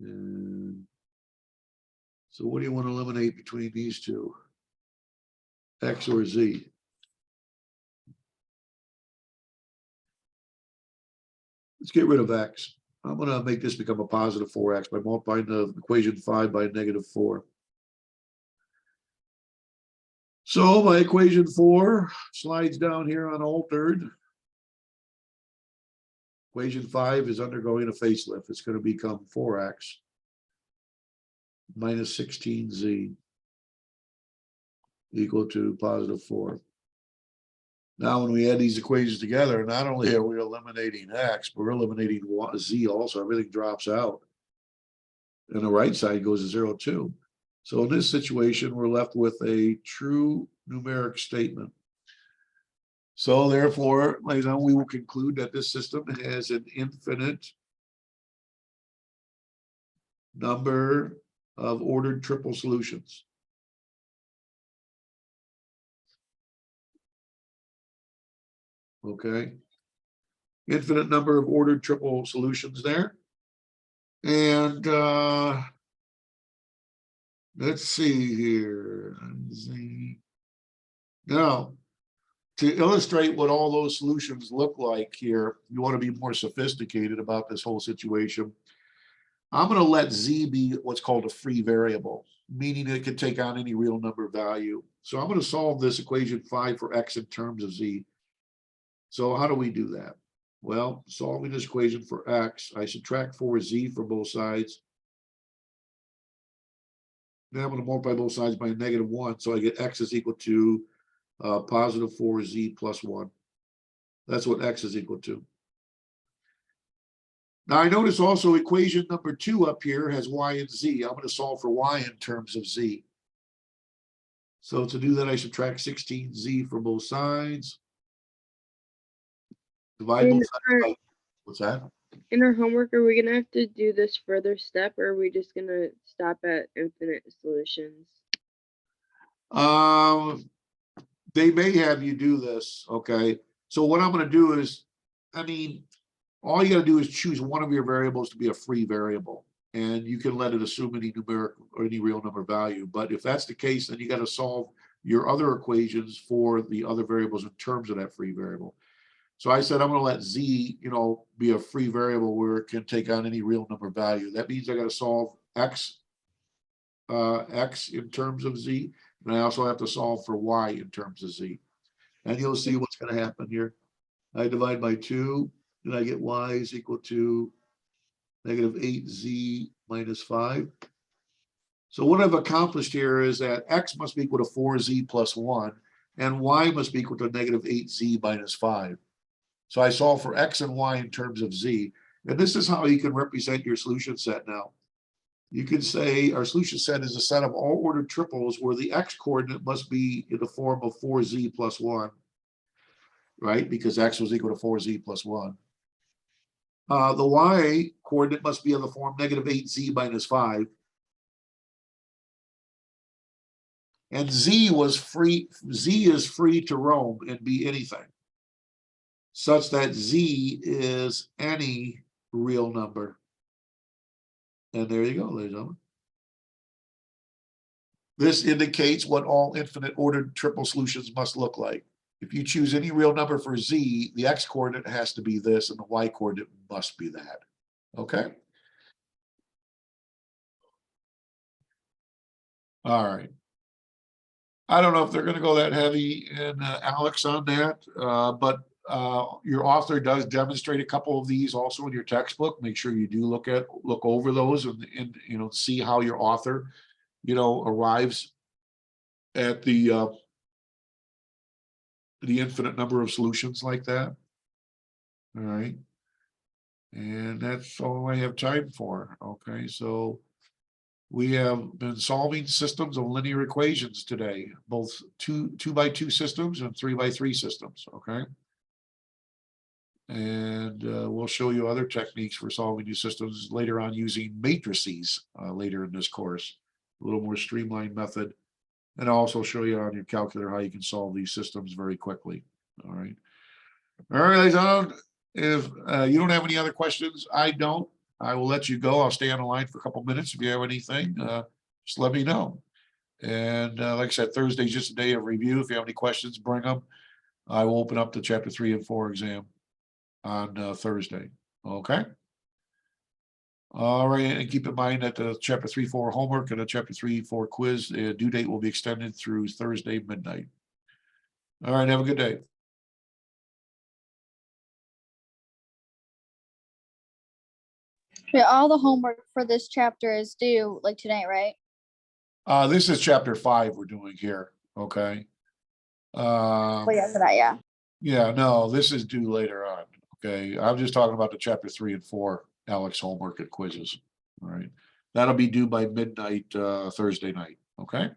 And so what do you want to eliminate between these two? X or z? Let's get rid of x. I'm going to make this become a positive 4x by multiplying the equation 5 by -4. So my equation 4 slides down here unaltered. Equation 5 is undergoing a facelift. It's going to become 4x minus 16z equal to positive 4. Now, when we add these equations together, not only are we eliminating x, but we're eliminating z also. Everything drops out. And the right side goes to 0, too. So in this situation, we're left with a true numeric statement. So therefore, ladies and gentlemen, we will conclude that this system has an infinite number of ordered triple solutions. Okay. Infinite number of ordered triple solutions there. And let's see here. Now, to illustrate what all those solutions look like here, you want to be more sophisticated about this whole situation. I'm going to let z be what's called a free variable, meaning it can take on any real number value. So I'm going to solve this equation 5 for x in terms of z. So how do we do that? Well, solving this equation for x, I subtract 4z from both sides. Then I'm going to multiply both sides by -1, so I get x is equal to positive 4z plus 1. That's what x is equal to. Now I notice also equation number 2 up here has y and z. I'm going to solve for y in terms of z. So to do that, I subtract 16z from both sides. Divide both sides by, what's that? In our homework, are we gonna have to do this further step, or are we just gonna stop at infinite solutions? They may have you do this, okay? So what I'm gonna do is, I mean, all you gotta do is choose one of your variables to be a free variable. And you can let it assume any numeric or any real number value. But if that's the case, then you gotta solve your other equations for the other variables in terms of that free variable. So I said, I'm gonna let Z, be a free variable where it can take on any real number value. That means I gotta solve X in terms of Z, and I also have to solve for Y in terms of Z. And you'll see what's gonna happen here. I divide by 2, and I get Y is equal to negative 8Z minus 5. So what I've accomplished here is that X must be equal to 4Z plus 1, and Y must be equal to negative 8Z minus 5. So I solve for X and Y in terms of Z. And this is how you can represent your solution set now. You can say our solution set is a set of all ordered triples where the X coordinate must be in the form of 4Z plus 1, right? Because X was equal to 4Z plus 1. The Y coordinate must be in the form negative 8Z minus 5. And Z is free to roam and be anything, such that Z is any real number. And there you go, ladies and gentlemen. This indicates what all infinite ordered triple solutions must look like. If you choose any real number for Z, the X coordinate has to be this and the Y coordinate must be that. Okay. All right. I don't know if they're going to go that heavy in Alex on that, but your author does demonstrate a couple of these also in your textbook. Make sure you do look over those and see how your author, arrives at the infinite number of solutions like that. All right. And that's all I have time for. Okay, so we have been solving systems of linear equations today, both 2x2 systems and 3x3 systems. Okay. And we'll show you other techniques for solving these systems later on using matrices later in this course, a little more streamlined method. And I'll also show you on your calculator how you can solve these systems very quickly. All right. All right, ladies and gentlemen, if you don't have any other questions, I don't. I will let you go. I'll stay on the line for a couple minutes. If you have anything, just let me know. And like I said, Thursday's just a day of review. If you have any questions, bring them. I will open up the chapter 3 and 4 exam on Thursday. Okay. All right, and keep in mind that the chapter 3-4 homework and the chapter 3-4 quiz due date will be extended through Thursday midnight. All right, have a good day. Yeah, all the homework for this chapter is due like tonight, right? This is chapter 5 we're doing here. Okay. Well, yeah, for that, yeah. Yeah, no, this is due later on. Okay, I'm just talking about the chapter 3 and 4 Alex homework and quizzes. All right, that'll be due by midnight Thursday night. Okay.